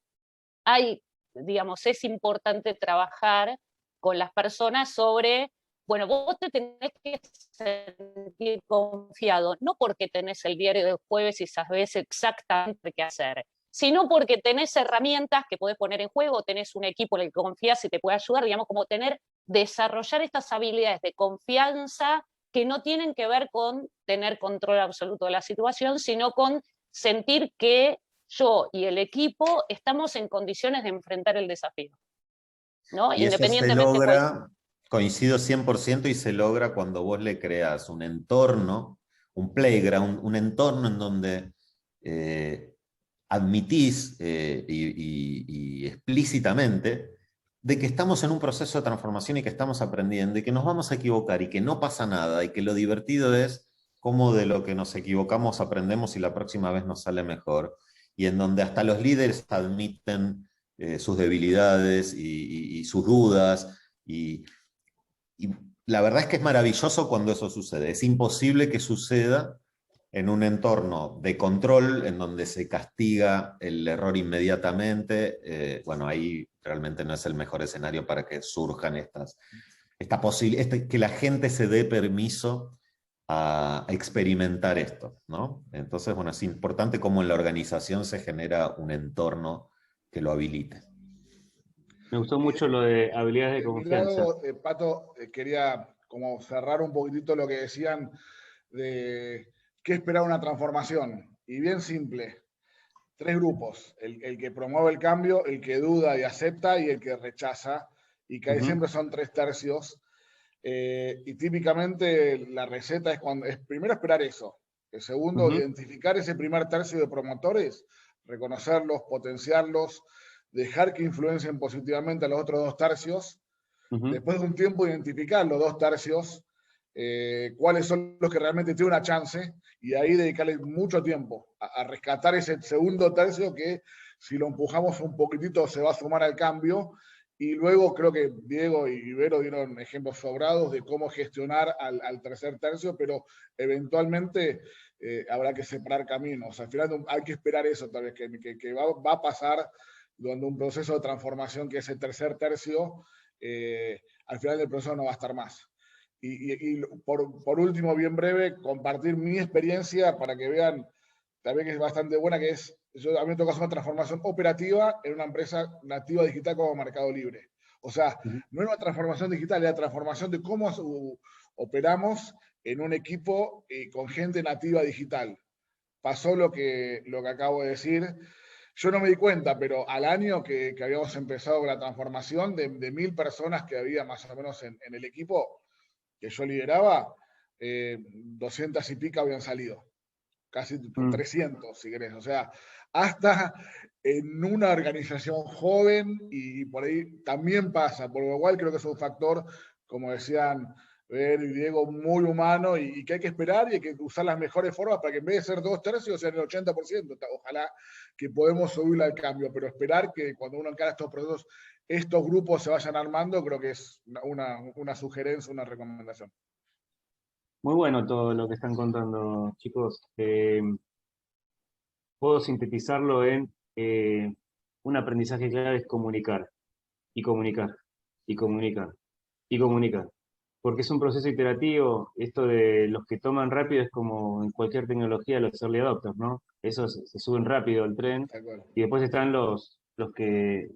digamos, es importante trabajar con las personas sobre, bueno, vos te tenés que sentir confiado, no porque tenés el diario del jueves y sabés exactamente qué hacer, sino porque tenés herramientas que podés poner en juego, tenés un equipo en el que confías y te puede ayudar, digamos, como desarrollar estas habilidades de confianza que no tienen que ver con tener control absoluto de la situación, sino con sentir que yo y el equipo estamos en condiciones de enfrentar el desafío, ¿no? Y eso se Independientemente logra, coincido 100%, y se logra cuando vos le creas un entorno, un playground, un entorno en donde admitís y explícitamente de que estamos en un proceso de transformación y que estamos aprendiendo y que nos vamos a equivocar y que no pasa nada y que lo divertido es cómo de lo que nos equivocamos aprendemos y la próxima vez nos sale mejor, y en donde hasta los líderes admiten sus debilidades y sus dudas, y la verdad es que es maravilloso cuando eso sucede. Es imposible que suceda en un entorno de control en donde se castiga el error inmediatamente. Bueno, ahí realmente no es el mejor escenario para que surjan que la gente se dé permiso a experimentar esto, ¿no? Entonces, bueno, es importante cómo en la organización se genera un entorno que lo habilite. Me gustó mucho lo de habilidades de De mi confianza. lado, Pato, quería como cerrar un poquitito lo que decían de qué esperar una transformación. Y bien simple, tres grupos, el que promueve el cambio, el que duda y acepta y el que rechaza, y que ahí siempre son 3/3. Y típicamente la receta es primero esperar eso. El segundo, identificar ese primer tercio de promotores, reconocerlos, potenciarlos, dejar que influencien positivamente a los otros 2/3. Después de un tiempo, identificar los 2/3, cuáles son los que realmente tienen una chance, y ahí dedicarle mucho tiempo a rescatar ese segundo tercio que, si lo empujamos un poquitito, se va a sumar al cambio. Y luego creo que Diego y Ibero dieron ejemplos sobrados de cómo gestionar al tercer tercio, pero eventualmente habrá que separar caminos. Al final hay que esperar eso, tal vez, que va a pasar durante un proceso de transformación, que ese tercer tercio, al final del proceso no va a estar más. Y por último, bien breve, compartir mi experiencia para que vean también, que es bastante buena, que es, a mí me toca hacer una transformación operativa en una empresa nativa digital como Mercado Libre. O sea, no era una transformación digital, era transformación de cómo operamos en un equipo con gente nativa digital. Pasó lo que acabo de decir. Yo no me di cuenta, pero al año que habíamos empezado la transformación, de 1000 personas que había más o menos en el equipo que yo lideraba, 200 y pico habían salido. Casi 300, si querés. O sea, hasta en una organización joven, y por ahí también pasa, por lo cual creo que es un factor, como decían Ver y Diego, muy humano, y que hay que esperar y hay que usar las mejores formas para que en vez de ser 2/3 sean el 80%. Ojalá que podemos subirle al cambio, pero esperar que cuando uno encara estos procesos, estos grupos se vayan armando, creo que es una sugerencia, una recomendación. Muy bueno todo lo que están contando, chicos. Puedo sintetizarlo en un aprendizaje clave es comunicar, y comunicar, y comunicar, y comunicar. Porque es un proceso iterativo, esto de los que toman rápido es como en cualquier tecnología los early adopters, ¿no? Esos se suben rápido al tren, De acuerdo. y después están los que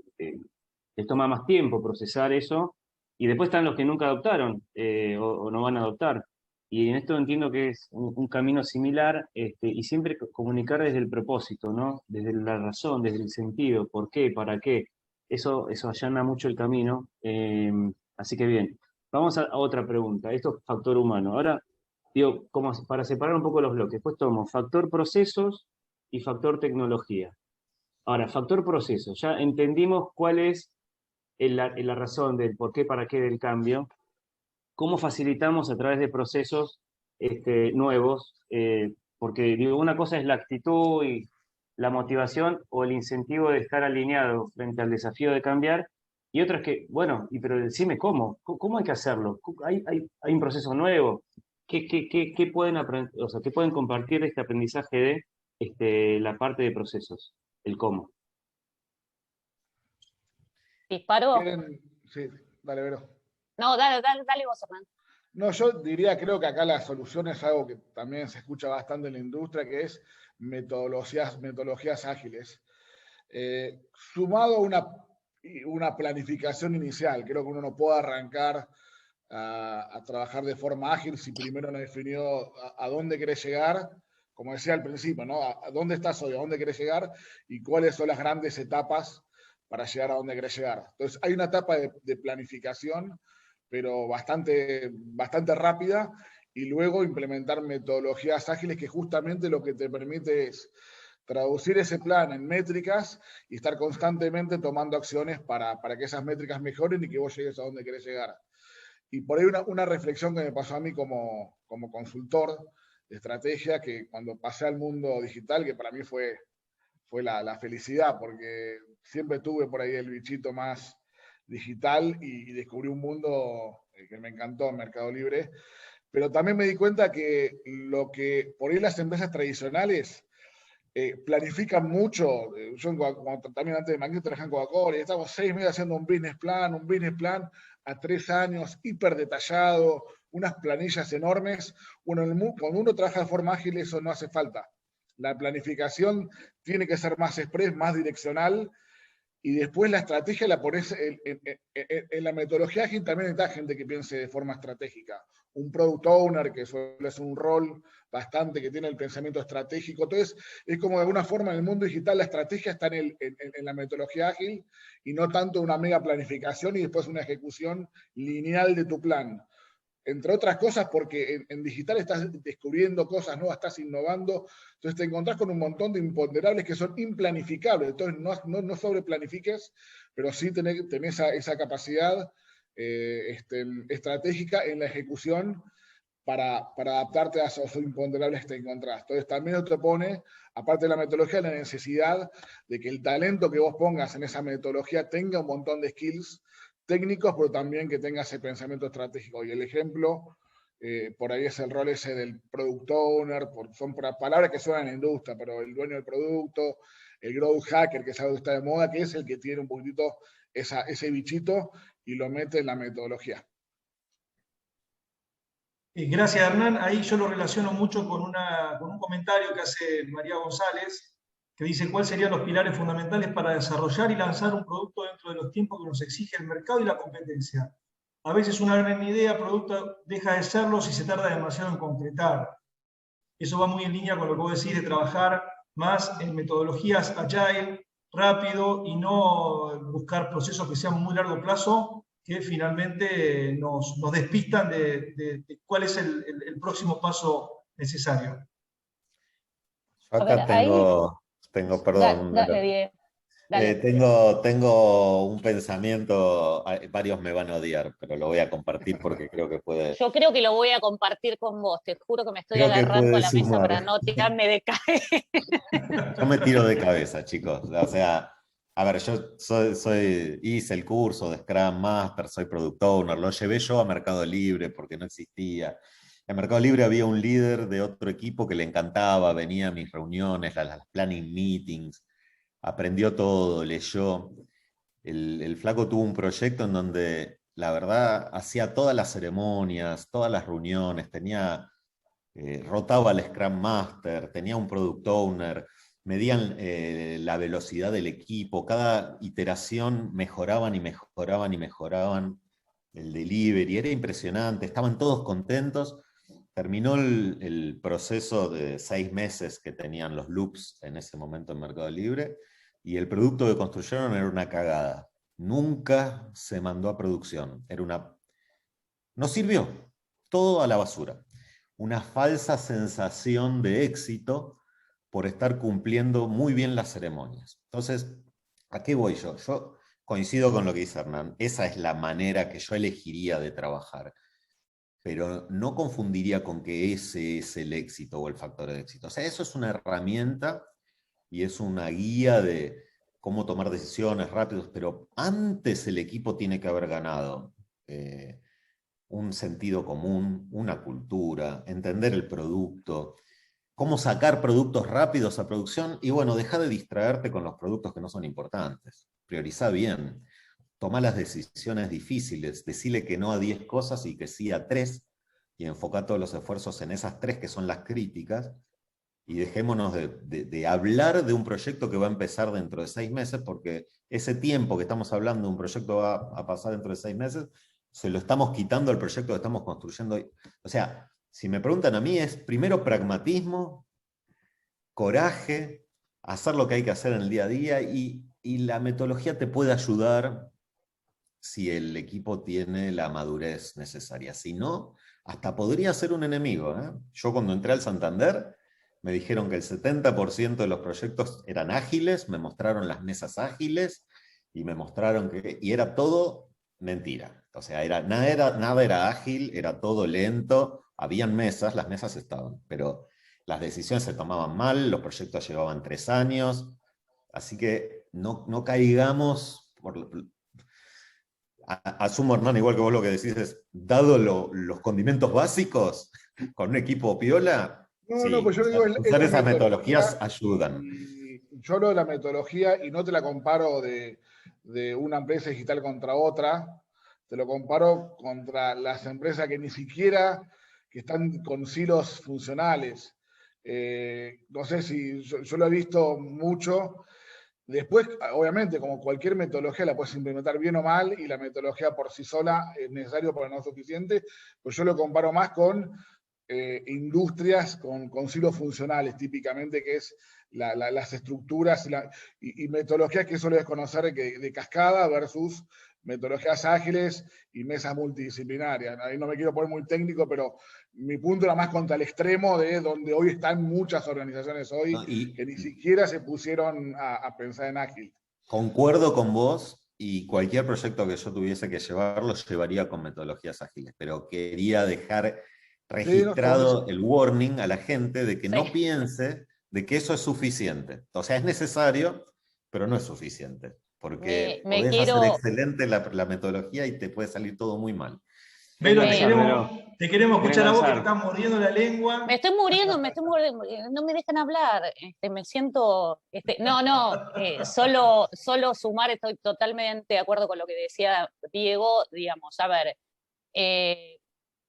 les toma más tiempo procesar eso, y después están los que nunca adoptaron o no van a adoptar. Y en esto entiendo que es un camino similar, y siempre comunicar desde el propósito, ¿no? Desde la razón, desde el sentido, por qué, para qué. Eso allana mucho el camino. Así que bien, vamos a otra pregunta. Esto es factor humano. Ahora, digo, como para separar un poco los bloques, pues tomo factor procesos y factor tecnología. Ahora, factor proceso. Ya entendimos cuál es la razón del por qué, para qué del cambio. ¿Cómo facilitamos a través de procesos nuevos? Porque digo, una cosa es la actitud y la motivación o el incentivo de estar alineado frente al desafío de cambiar, y otra es que, bueno, pero decime cómo hay que hacerlo. ¿Hay un proceso nuevo? ¿Qué pueden aprender, o sea, qué pueden compartir de este aprendizaje de la parte de procesos? El cómo. ¿Disparo? Sí, dale, Vero. No, dale vos, Hernán. No, yo diría, creo que acá la solución es algo que también se escucha bastante en la industria, que es metodologías ágiles. Sumado a una planificación inicial, creo que uno no puede arrancar a trabajar de forma ágil si primero no definió a dónde querés llegar, como decía al principio, ¿no? A dónde estás hoy, a dónde querés llegar y cuáles son las grandes etapas para llegar a dónde querés llegar. Entonces, hay una etapa de planificación, pero bastante rápida, y luego implementar metodologías ágiles que justamente lo que te permite es traducir ese plan en métricas y estar constantemente tomando acciones para que esas métricas mejoren y que vos llegues a donde querés llegar. Y por ahí una reflexión que me pasó a mí como consultor de estrategia, que cuando pasé al mundo digital, que para mí fue la felicidad, porque siempre tuve por ahí el bichito más digital y descubrí un mundo que me encantó, Mercado Libre, pero también me di cuenta que lo que por ahí las empresas tradicionales planifican mucho. Yo también antes de Magneto trabajé en Coca-Cola y estamos 6 meses haciendo un business plan a 3 años, hiper detallado, unas planillas enormes. Bueno, cuando uno trabaja de forma ágil eso no hace falta. La planificación tiene que ser más express, más direccional, y después la estrategia la pones en la metodología ágil. También está gente que piense de forma estratégica. Un product owner que suele ser un rol bastante que tiene el pensamiento estratégico. Entonces, es como de alguna forma en el mundo digital la estrategia está en la metodología ágil y no tanto una mega planificación y después una ejecución lineal de tu plan. Entre otras cosas porque en digital estás descubriendo cosas nuevas, estás innovando, entonces te encontrás con un montón de imponderables que son implanificables. Entonces no sobreplanifiques, pero sí tenés esa capacidad estratégica en la ejecución para adaptarte a esos imponderables que te encontrás. Entonces también te pone, aparte de la metodología, la necesidad de que el talento que vos pongas en esa metodología tenga un montón de skills técnicos, pero también que tenga ese pensamiento estratégico. Y el ejemplo, por ahí es el rol ese del product owner, son palabras que suenan en la industria, pero el dueño del producto, el growth hacker, que es algo que está de moda, que es el que tiene un poquitito ese bichito y lo mete en la metodología. Gracias, Hernán. Ahí yo lo relaciono mucho con un comentario que hace María González, que dice cuáles serían los pilares fundamentales para desarrollar y lanzar un producto dentro de los tiempos que nos exige el mercado y la competencia. A veces una gran idea, producto, deja de serlo si se tarda demasiado en concretar. Eso va muy en línea con lo que vos decís de trabajar más en metodologías agile, rápido, y no buscar procesos que sean muy largo plazo, que finalmente nos despistan de cuál es el próximo paso necesario. Yo acá perdón. Dale, Diego. Dale. Tengo un pensamiento, varios me van a odiar, pero lo voy a compartir porque creo que puede. Yo creo que lo voy a compartir con vos, te juro que me estoy Creo que agarrando puede a la mesa sumar. para no tirarme de cabeza. Yo me tiro de cabeza, chicos. O sea, a ver, yo hice el curso de Scrum Master, soy Product Owner, lo llevé yo a Mercado Libre porque no existía. En Mercado Libre había un líder de otro equipo que le encantaba, venía a mis reuniones, las planning meetings. aprendió todo, leyó. El flaco tuvo un proyecto en donde, la verdad, hacía todas las ceremonias, todas las reuniones, rotaba al Scrum Master, tenía un Product Owner, medían la velocidad del equipo, cada iteración mejoraban y mejoraban y mejoraban el delivery, era impresionante, estaban todos contentos. Terminó el proceso de 6 meses que tenían los loops en ese momento en Mercado Libre, y el producto que construyeron era una cagada. Nunca se mandó a producción. No sirvió. Todo a la basura. Una falsa sensación de éxito por estar cumpliendo muy bien las ceremonias. Entonces, ¿a qué voy yo? Yo coincido con lo que dice Hernán. Esa es la manera que yo elegiría de trabajar. Pero no confundiría con que ese es el éxito o el factor de éxito. O sea, eso es una herramienta y es una guía de cómo tomar decisiones rápidas, pero antes el equipo tiene que haber ganado un sentido común, una cultura, entender el producto, cómo sacar productos rápidos a producción, y bueno, deja de distraerte con los productos que no son importantes. Prioriza bien, toma las decisiones difíciles, decile que no a 10 cosas y que sí a 3, y enfoca todos los esfuerzos en esas 3 que son las críticas, y dejémonos de hablar de un proyecto que va a empezar dentro de 6 meses, porque ese tiempo que estamos hablando de un proyecto va a pasar dentro de 6 meses, se lo estamos quitando al proyecto que estamos construyendo hoy. O sea, si me preguntan a mí, es primero pragmatismo, coraje, hacer lo que hay que hacer en el día a día, y la metodología te puede ayudar si el equipo tiene la madurez necesaria. Si no, hasta podría ser un enemigo, ¿eh? Yo cuando entré al Santander, me dijeron que el 70% de los proyectos eran ágiles, me mostraron las mesas ágiles, y me mostraron y era todo mentira. O sea, nada era ágil, era todo lento, habían mesas, las mesas estaban, pero las decisiones se tomaban mal, los proyectos llevaban 3 años, así que no caigamos asumo, Hernán, igual que vos lo que decís es, dado los condimentos básicos, con un equipo piola, No, no, sí, pues yo digo, es usar la esas metodología, metodologías ayudan. y yo hablo de la metodología y no te la comparo de una empresa digital contra otra, te lo comparo contra las empresas que ni siquiera que están con silos funcionales. No sé si yo lo he visto mucho. Después, obviamente, como cualquier metodología la puedes implementar bien o mal, y la metodología por sí sola es necesario pero no es suficiente, pues yo lo comparo más con industrias con silos funcionales, típicamente, que es las estructuras y metodologías que sueles conocer de cascada versus metodologías ágiles y mesas multidisciplinarias. Ahí no me quiero poner muy técnico, pero mi punto era más contra el extremo de donde hoy están muchas organizaciones hoy que ni siquiera se pusieron a pensar en ágil. Concuerdo con vos, y cualquier proyecto que yo tuviese que llevar, lo llevaría con metodologías ágiles, pero quería dejar Sí, no, está buenísimo. registrado el warning a la gente de que Sí. no piense de que eso es suficiente. O sea, es necesario, pero no es suficiente, porque Me podés hacer quiero, excelente la metodología y te puede salir todo muy mal. Vero, Vero, te queremos ¿querés escuchar a vos que te lanzar? estás mordiendo la lengua. me estoy muriendo, no me dejan hablar, me siento, solo sumar, estoy totalmente de acuerdo con lo que decía Diego, digamos, a ver,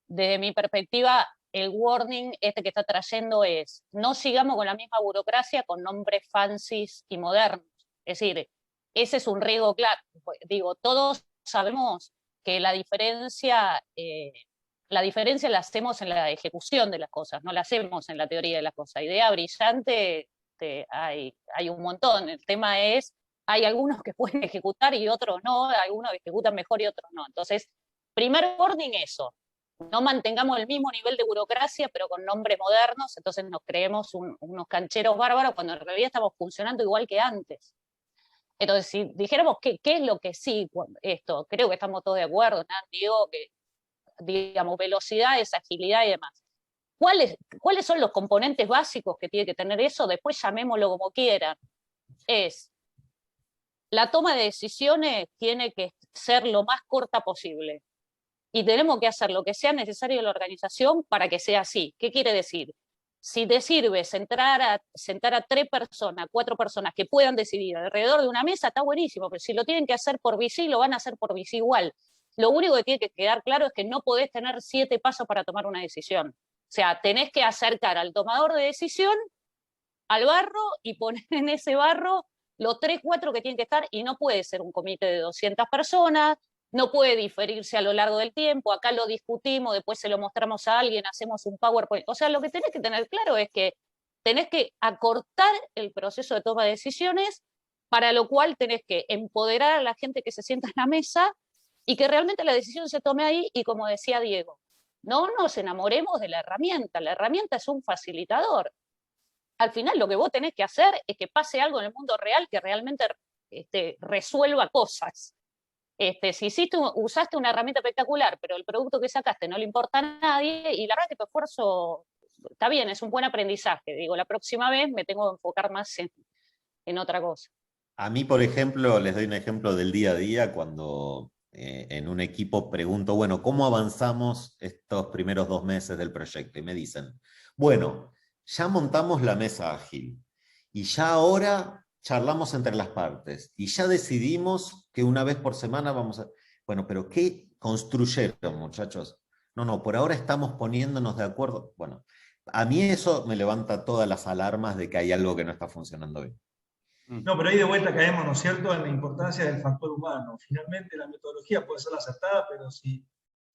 desde mi perspectiva, el warning que está trayendo es, no sigamos con la misma burocracia con nombres fancies y modernos. Es decir, ese es un riesgo claro. Digo, todos sabemos que la diferencia la hacemos en la ejecución de las cosas, no la hacemos en la teoría de las cosas. Idea brillante hay un montón. El tema es, hay algunos que pueden ejecutar y otros no, algunos ejecutan mejor y otros no. Entonces, primer warning, eso. No mantengamos el mismo nivel de burocracia, pero con nombres modernos, entonces nos creemos unos cancheros bárbaros cuando en realidad estamos funcionando igual que antes. Entonces, si dijéramos qué es lo que sí, esto, creo que estamos todos de acuerdo, ¿no? Digo que, digamos, velocidad, agilidad y demás. ¿Cuáles son los componentes básicos que tiene que tener eso? Después llamémoslo como quieran. Es, la toma de decisiones tiene que ser lo más corta posible. Y tenemos que hacer lo que sea necesario en la organización para que sea así. ¿Qué quiere decir? si te sirve sentar a 3 personas, 4 personas que puedan decidir alrededor de una mesa, está buenísimo, pero si lo tienen que hacer por VC, lo van a hacer por VC igual. Lo único que tiene que quedar claro es que no podés tener 7 pasos para tomar una decisión. O sea, tenés que acercar al tomador de decisión al barro y poner en ese barro los 3, 4 que tienen que estar, y no puede ser un comité de 200 personas, no puede diferirse a lo largo del tiempo, acá lo discutimos, después se lo mostramos a alguien, hacemos un PowerPoint. O sea, lo que tenés que tener claro es que tenés que acortar el proceso de toma de decisiones, para lo cual tenés que empoderar a la gente que se sienta en la mesa y que realmente la decisión se tome ahí, y como decía Diego, no nos enamoremos de la herramienta es un facilitador. Al final lo que vos tenés que hacer es que pase algo en el mundo real que realmente resuelva cosas. Si usaste una herramienta espectacular, pero el producto que sacaste no le importa a nadie, y la verdad que tu esfuerzo está bien, es un buen aprendizaje. Digo, la próxima vez me tengo que enfocar más en otra cosa. A mí, por ejemplo, les doy un ejemplo del día a día, cuando en un equipo pregunto, bueno, ¿cómo avanzamos estos primeros 2 meses del proyecto? Y me dicen, bueno, ya montamos la mesa ágil y ya ahora charlamos entre las partes y ya decidimos que una vez por semana vamos a... Bueno, pero ¿qué construyeron, muchachos? No, por ahora estamos poniéndonos de acuerdo. Bueno, a mí eso me levanta todas las alarmas de que hay algo que no está funcionando bien. No, pero ahí de vuelta caemos, ¿no es cierto?, en la importancia del factor humano. Finalmente la metodología puede ser la acertada, pero si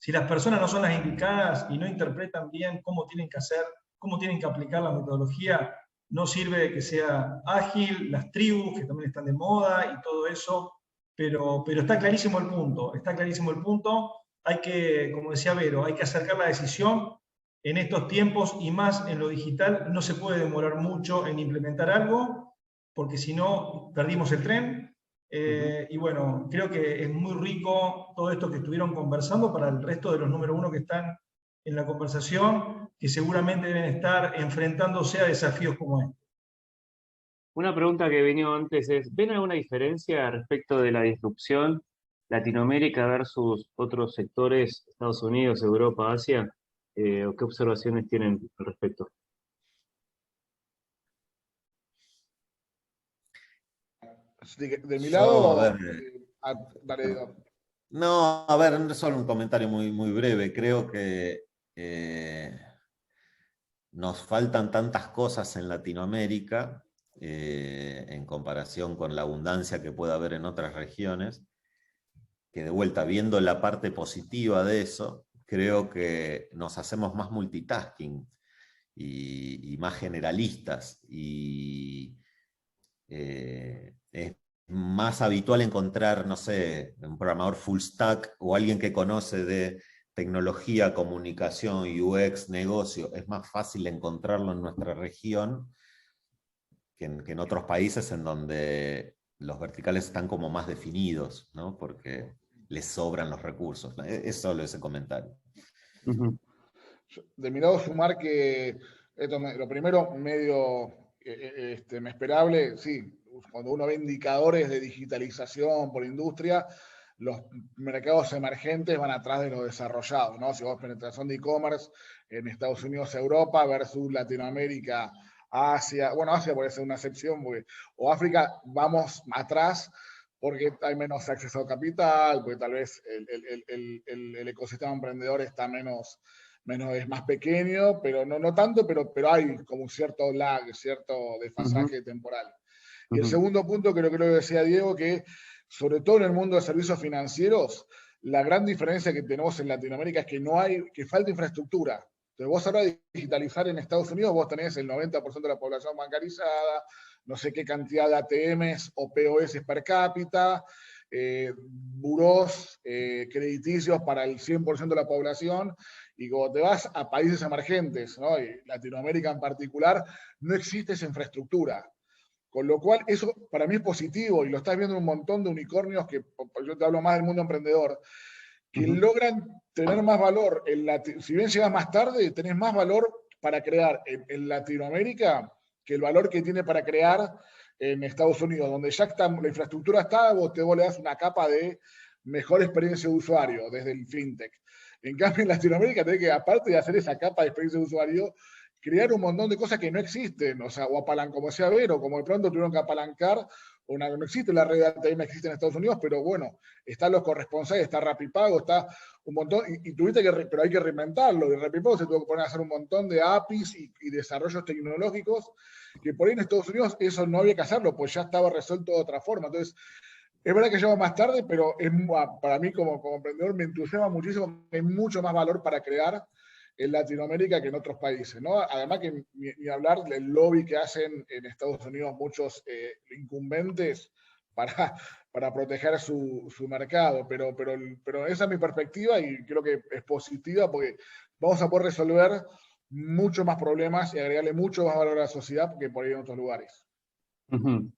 las personas no son las indicadas y no interpretan bien cómo tienen que hacer, cómo tienen que aplicar la metodología, no sirve que sea ágil, las tribus que también están de moda y todo eso, pero está clarísimo el punto, hay que, como decía Vero, hay que acercar la decisión en estos tiempos, y más en lo digital. No se puede demorar mucho en implementar algo, porque si no, perdimos el tren. Y bueno, creo que es muy rico todo esto que estuvieron conversando para el resto de los número 1 que están en la conversación, que seguramente deben estar enfrentándose a desafíos como este. Una pregunta que venía antes es, ¿ven alguna diferencia respecto de la disrupción Latinoamérica versus otros sectores, Estados Unidos, Europa, Asia? ¿O qué observaciones tienen al respecto? De mi lado, a ver, no, a ver, solo un comentario muy, muy breve. Creo que nos faltan tantas cosas en Latinoamérica en comparación con la abundancia que puede haber en otras regiones, que de vuelta, viendo la parte positiva de eso, creo que nos hacemos más multitasking y más generalistas, y es más habitual encontrar, no sé, un programador full stack o alguien que conoce de tecnología, comunicación, UX, negocio. Es más fácil encontrarlo en nuestra región que en otros países en donde los verticales están como más definidos, ¿no? Porque les sobran los recursos. Es solo ese comentario. De mi lado, sumar que lo primero, medio me esperable, sí, cuando uno ve indicadores de digitalización por industria, los mercados emergentes van atrás de los desarrollados, ¿no? Si vos penetración de e-commerce en Estados Unidos, Europa versus Latinoamérica, Asia, bueno, Asia puede ser una excepción, o África, vamos atrás porque hay menos acceso a capital, porque tal vez el ecosistema emprendedor está es más pequeño, pero no tanto, pero hay como un cierto lag, cierto desfasaje temporal. Y el segundo punto, que lo decía Diego, que sobre todo en el mundo de servicios financieros, la gran diferencia que tenemos en Latinoamérica es que falta infraestructura. Entonces vos ahora de digitalizar en Estados Unidos, vos tenés el 90% de la población bancarizada, no sé qué cantidad de ATMs o POS per cápita, burós crediticios para el 100% de la población, y cuando te vas a países emergentes, ¿no? Y Latinoamérica en particular, no existe esa infraestructura. Con lo cual, eso para mí es positivo, y lo estás viendo en un montón de unicornios, que yo te hablo más del mundo emprendedor, que logran tener más valor. Si bien llegas más tarde, tenés más valor para crear en Latinoamérica que el valor que tiene para crear en Estados Unidos, donde ya está, la infraestructura está, vos le das una capa de mejor experiencia de usuario desde el fintech. En cambio, en Latinoamérica tenés que, aparte de hacer esa capa de experiencia de usuario, crear un montón de cosas que no existen, o sea, o como decía Vero, como de pronto tuvieron que apalancar, no existe la red de alta no existe en Estados Unidos, pero bueno, están los corresponsales, está Rapipago, está un montón, y tuviste que, pero hay que reinventarlo, de Rapipago se tuvo que poner a hacer un montón de APIs y desarrollos tecnológicos, que por ahí en Estados Unidos eso no había que hacerlo, pues ya estaba resuelto de otra forma. Entonces, es verdad que lleva más tarde, pero para mí como emprendedor me entusiasma muchísimo, hay mucho más valor para crear en Latinoamérica que en otros países, ¿no? Además que ni hablar del lobby que hacen en Estados Unidos muchos incumbentes para proteger su mercado, pero esa es mi perspectiva y creo que es positiva porque vamos a poder resolver muchos más problemas y agregarle mucho más valor a la sociedad que por ahí en otros lugares. Ujú.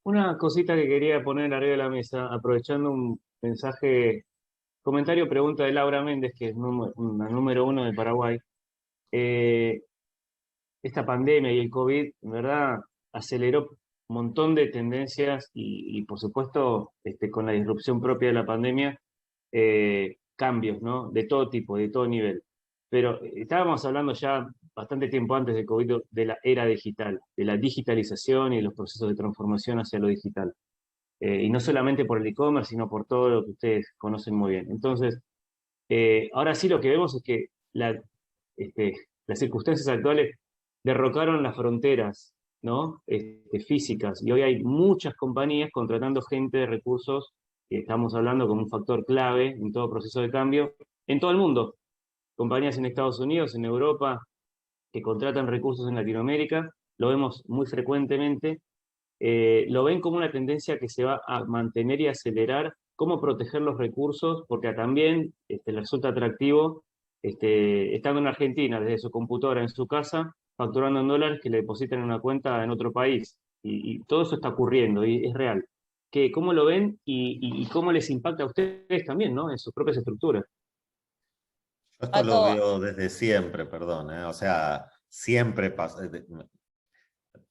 Una cosita que quería poner arriba de la mesa, aprovechando un mensaje, comentario, pregunta de Laura Méndez, que es la número 1 de Paraguay. Eh, Esta pandemia y el COVID, en verdad, aceleró un montón de tendencias y por supuesto, con la disrupción propia de la pandemia, cambios, ¿no? De todo tipo, de todo nivel. Pero estábamos hablando ya bastante tiempo antes del COVID de la era digital, de la digitalización y de los procesos de transformación hacia lo digital. Y no solamente por el e-commerce, sino por todo lo que ustedes conocen muy bien. Entonces, ahora sí lo que vemos es que este, las circunstancias actuales derrocaron las fronteras, ¿no? Físicas, y hoy hay muchas compañías contratando gente de recursos, que estamos hablando como un factor clave en todo proceso de cambio, en todo el mundo. Compañías en Estados Unidos, en Europa, que contratan recursos en Latinoamérica, lo vemos muy frecuentemente. Lo ven como una tendencia que se va a mantener y acelerar, cómo proteger los recursos, porque también les resulta atractivo, estando en Argentina, desde su computadora en su casa, facturando en dólares que le depositan en una cuenta en otro país. Y todo eso está ocurriendo y es real. ¿Cómo lo ven y cómo les impacta a ustedes también, ¿no? En sus propias estructuras? Yo esto lo Pato, veo desde siempre, perdón, o sea, siempre pasa.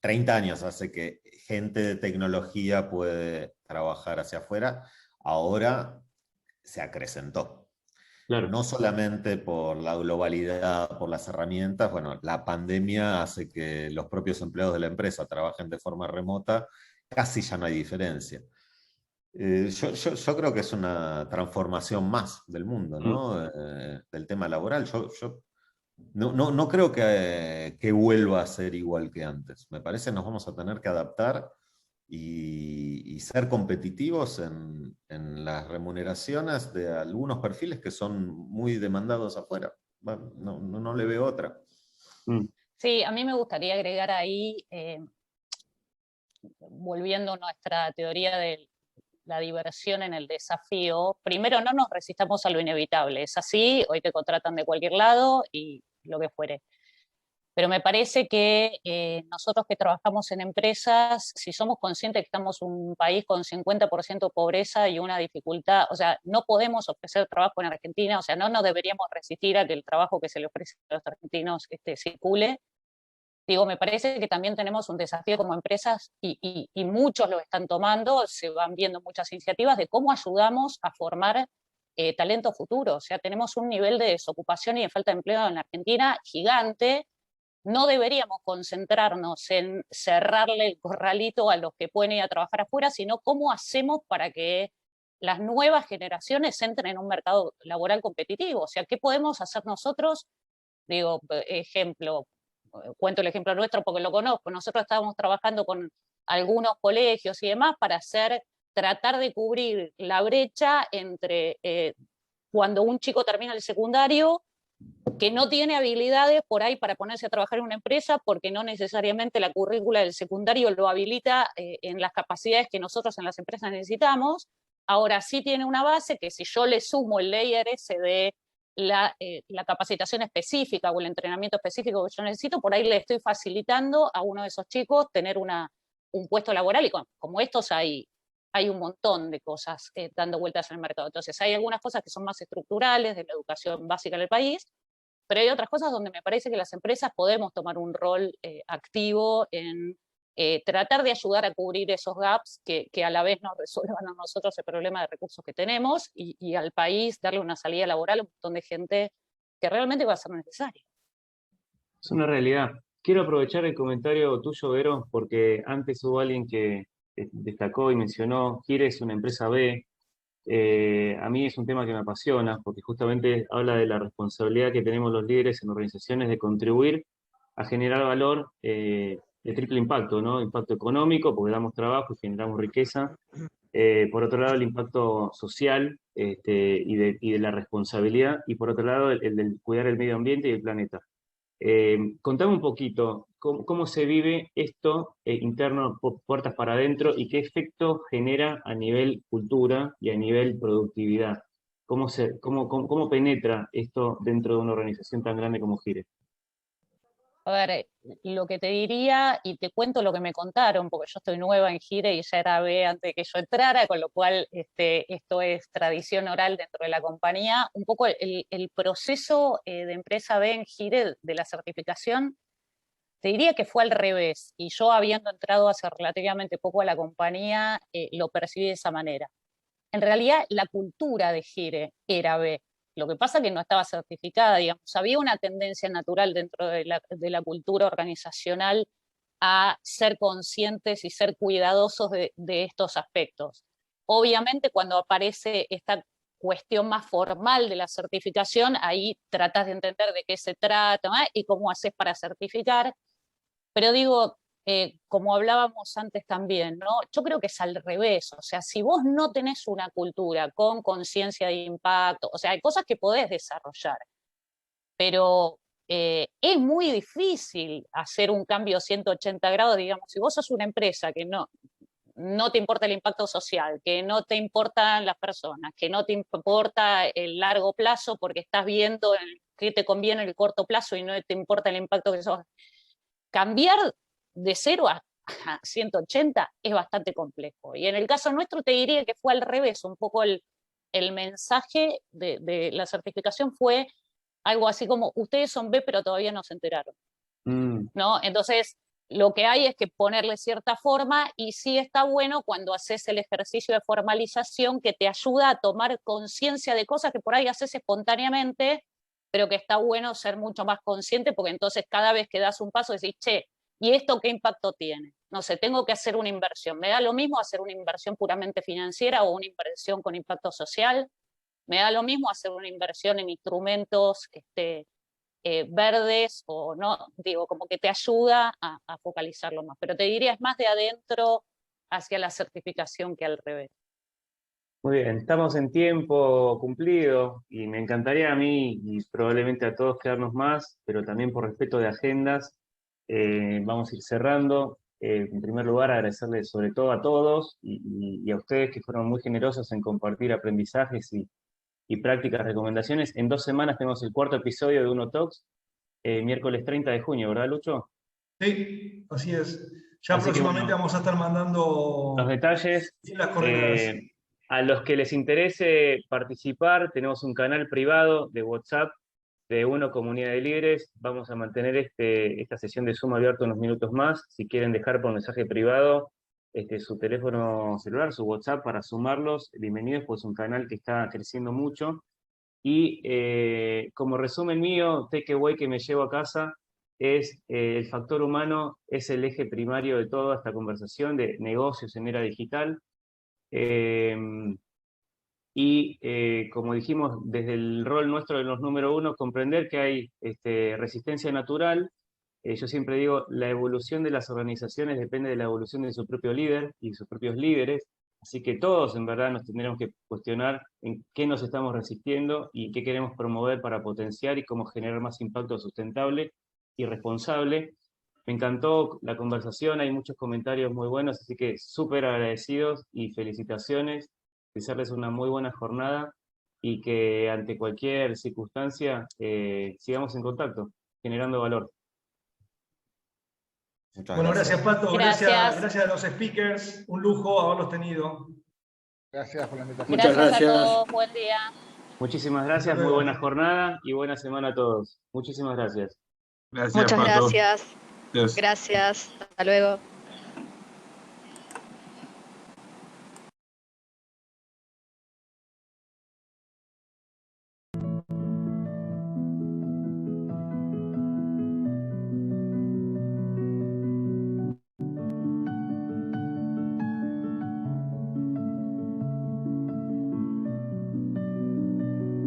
30 años hace que gente de tecnología puede trabajar hacia afuera, ahora se acrecentó. Claro. No solamente por la globalidad, por las herramientas, bueno, la pandemia hace que los propios empleados de la empresa trabajen de forma remota, casi ya no hay diferencia. Yo creo que es una transformación más del mundo, Mm. ¿no? Del tema laboral. Yo no creo que vuelva a ser igual que antes. Me parece que nos vamos a tener que adaptar y ser competitivos en las remuneraciones de algunos perfiles que son muy demandados afuera. Bueno, no le veo otra. Mm. sí, a mí me gustaría agregar ahí, volviendo a nuestra teoría de la diversión en el desafío, primero no nos resistamos a lo inevitable, es así, hoy te contratan de cualquier lado y lo que fuere. Pero me parece que nosotros que trabajamos en empresas, si somos conscientes que estamos en un país con 50% pobreza y una dificultad, o sea, no podemos ofrecer trabajo en Argentina, o sea, no nos deberíamos resistir a que el trabajo que se le ofrece a los argentinos circule. Digo, me parece que también tenemos un desafío como empresas y muchos lo están tomando, se van viendo muchas iniciativas de cómo ayudamos a formar talento futuro. O sea, tenemos un nivel de desocupación y de falta de empleo en la Argentina gigante. No deberíamos concentrarnos en cerrarle el corralito a los que pueden ir a trabajar afuera, sino cómo hacemos para que las nuevas generaciones entren en un mercado laboral competitivo. O sea, ¿qué podemos hacer nosotros? Digo, ejemplo, cuento el ejemplo nuestro porque lo conozco. Nosotros estábamos trabajando con algunos colegios y demás para tratar de cubrir la brecha entre cuando un chico termina el secundario, que no tiene habilidades por ahí para ponerse a trabajar en una empresa porque no necesariamente la currícula del secundario lo habilita en las capacidades que nosotros en las empresas necesitamos. Ahora sí tiene una base que si yo le sumo el layer ese de la capacitación específica o el entrenamiento específico que yo necesito, por ahí le estoy facilitando a uno de esos chicos tener un puesto laboral y como estos hay un montón de cosas dando vueltas en el mercado. Entonces hay algunas cosas que son más estructurales de la educación básica en el país, pero hay otras cosas donde me parece que las empresas podemos tomar un rol activo en tratar de ayudar a cubrir esos gaps que a la vez nos resuelvan a nosotros el problema de recursos que tenemos y al país darle una salida laboral a un montón de gente que realmente va a ser necesaria. Es una realidad. Quiero aprovechar el comentario tuyo, Vero, porque antes hubo alguien que destacó y mencionó, Gire es una empresa B. A mí es un tema que me apasiona, porque justamente habla de la responsabilidad que tenemos los líderes en organizaciones de contribuir a generar valor de triple impacto, ¿no? Impacto económico, porque damos trabajo y generamos riqueza. Por otro lado, el impacto social y de la responsabilidad. Y por otro lado, el del cuidar el medio ambiente y el planeta. Contame un poquito, ¿cómo se vive esto interno, puertas para adentro, y qué efecto genera a nivel cultura y a nivel productividad? ¿Cómo penetra esto dentro de una organización tan grande como Gire? A ver, lo que te diría, y te cuento lo que me contaron, porque yo estoy nueva en Gire y ya era B antes de que yo entrara, con lo cual esto es tradición oral dentro de la compañía. Un poco el proceso de empresa B en Gire de la certificación, te diría que fue al revés, y yo habiendo entrado hace relativamente poco a la compañía, lo percibí de esa manera. En realidad, la cultura de Gire era B. Lo que pasa es que no estaba certificada, digamos. Había una tendencia natural dentro de la cultura organizacional a ser conscientes y ser cuidadosos de estos aspectos. Obviamente, cuando aparece esta cuestión más formal de la certificación, ahí tratas de entender de qué se trata y cómo haces para certificar. Pero digo, como hablábamos antes también, ¿no? Yo creo que es al revés. O sea, si vos no tenés una cultura con conciencia de impacto, o sea, hay cosas que podés desarrollar, pero es muy difícil hacer un cambio 180 grados, digamos. Si vos sos una empresa que no te importa el impacto social, que no te importan las personas, que no te importa el largo plazo porque estás viendo qué te conviene en el corto plazo y no te importa el impacto que sos. Cambiar de 0 a 180 es bastante complejo. Y en el caso nuestro te diría que fue al revés. Un poco el mensaje de la certificación fue algo así como, ustedes son B, pero todavía no se enteraron. ¿No? Entonces, lo que hay es que ponerle cierta forma, y sí está bueno cuando haces el ejercicio de formalización que te ayuda a tomar conciencia de cosas que por ahí haces espontáneamente, pero que está bueno ser mucho más consciente, porque entonces cada vez que das un paso decís, che, ¿y esto qué impacto tiene? No sé, tengo que hacer una inversión. ¿Me da lo mismo hacer una inversión puramente financiera o una inversión con impacto social? ¿Me da lo mismo hacer una inversión en instrumentos verdes o no? Digo, como que te ayuda a focalizarlo más. Pero te diría, es más de adentro hacia la certificación que al revés. Muy bien, estamos en tiempo cumplido y me encantaría a mí y probablemente a todos quedarnos más, pero también por respeto de agendas, vamos a ir cerrando. En primer lugar, agradecerles sobre todo a todos y a ustedes que fueron muy generosos en compartir aprendizajes y prácticas, recomendaciones. En 2 semanas tenemos el 4º episodio de Uno Talks, miércoles 30 de junio, ¿verdad, Lucho? Sí, así es. Ya Así que, próximamente bueno, vamos a estar mandando los detalles. las coordenadas. A los que les interese participar, tenemos un canal privado de WhatsApp de Uno Comunidad de Líderes. Vamos a mantener esta sesión de Zoom abierta unos minutos más. Si quieren dejar por mensaje privado su teléfono celular, su WhatsApp para sumarlos, bienvenidos, pues es un canal que está creciendo mucho. Y como resumen mío, takeaway que me llevo a casa es el factor humano es el eje primario de toda esta conversación de negocios en era digital. Como dijimos, desde el rol nuestro de los número 1, comprender que hay resistencia natural. Yo siempre digo, la evolución de las organizaciones depende de la evolución de su propio líder y sus propios líderes, así que todos en verdad nos tendremos que cuestionar en qué nos estamos resistiendo y qué queremos promover para potenciar y cómo generar más impacto sustentable y responsable. Me encantó la conversación, hay muchos comentarios muy buenos, así que súper agradecidos y felicitaciones. Desearles una muy buena jornada y que ante cualquier circunstancia sigamos en contacto, generando valor. Muchas Bueno, gracias Pato, gracias a los speakers, un lujo haberlos tenido. Gracias por la invitación. Muchas gracias a todos, buen día. Muchísimas gracias, muy buena jornada y buena semana a todos. Muchísimas gracias. Muchas Pato. gracias. Gracias. Hasta luego.